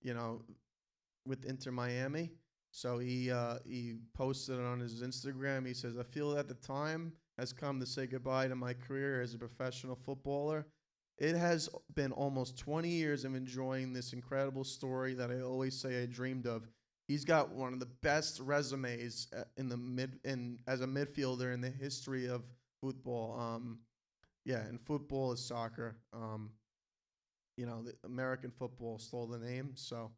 You know, with Inter Miami. So he posted it on his Instagram. He says, "I feel that the time has come to say goodbye to my career as a professional footballer. It has been almost 20 years of enjoying this incredible story that I always say I dreamed of. He's got one of the best resumes as a midfielder in the history of football. And football is soccer. The American football stole the name. So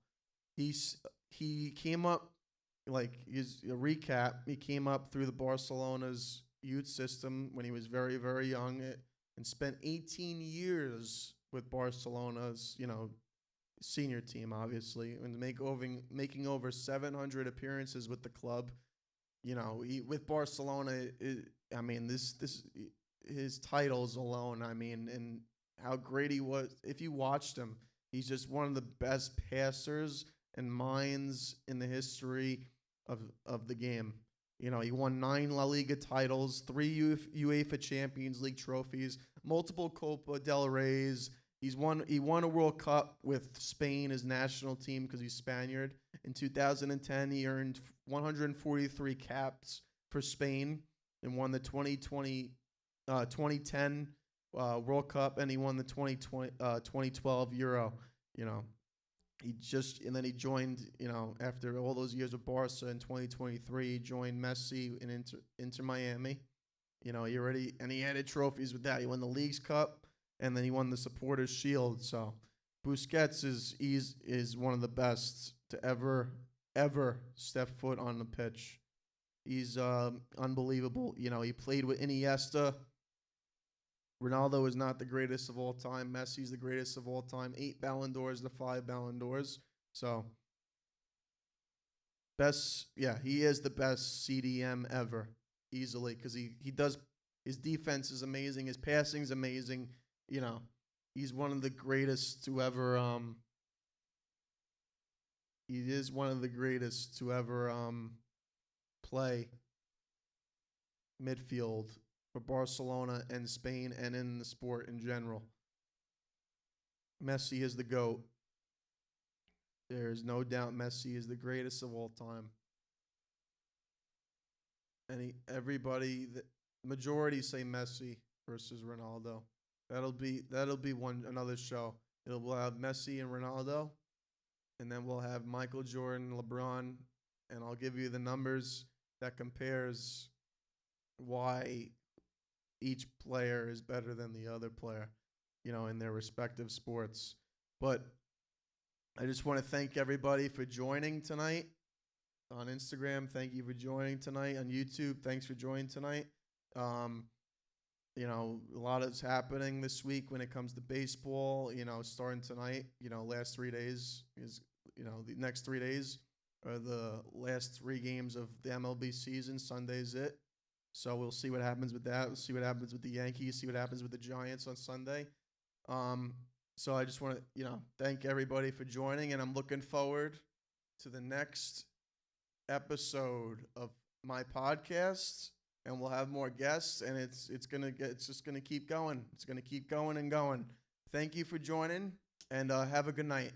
he came up, like, his a recap. He came up through the Barcelona's youth system when he was very, very young, and spent 18 years with Barcelona's, senior team, obviously, and making over 700 appearances with the club. With Barcelona, his titles alone, and how great he was. If you watched him, he's just one of the best passers and minds in the history of the game. He won 9 La Liga titles, 3 UEFA Champions League trophies, multiple Copa del Reys. He won a World Cup with Spain, his national team, because he's Spaniard. In 2010, he earned 143 caps for Spain and won the 2010 World Cup, and he won the 2012 Euro. He joined, after all those years with Barca in 2023, he joined Messi in Inter Miami. He added trophies with that. He won the Leagues Cup, and then he won the Supporters Shield. So Busquets is one of the best to ever step foot on the pitch. He's unbelievable. He played with Iniesta. Ronaldo is not the greatest of all time. Messi's the greatest of all time. 8 Ballon d'Ors to 5 Ballon d'Ors. So, he is the best CDM ever, easily, because his defense is amazing. His passing is amazing. He's one of the greatest to ever. He is one of the greatest to ever play midfield for Barcelona and Spain and in the sport in general. Messi is the GOAT. There's no doubt Messi is the greatest of all time. And the majority say Messi versus Ronaldo. That'll be another show. We'll have Messi and Ronaldo, and then we'll have Michael Jordan, LeBron, and I'll give you the numbers that compares why each player is better than the other player, in their respective sports. But I just want to thank everybody for joining tonight on Instagram. Thank you for joining tonight on YouTube. Thanks for joining tonight. A lot is happening this week when it comes to baseball, starting tonight. Last 3 days is, the next 3 days are the last 3 games of the MLB season. Sunday's it. So we'll see what happens with that. We'll see what happens with the Yankees, see what happens with the Giants on Sunday. So I just want to, thank everybody for joining, and I'm looking forward to the next episode of my podcast, and we'll have more guests, and it's just gonna keep going. It's gonna keep going and going. Thank you for joining, and have a good night.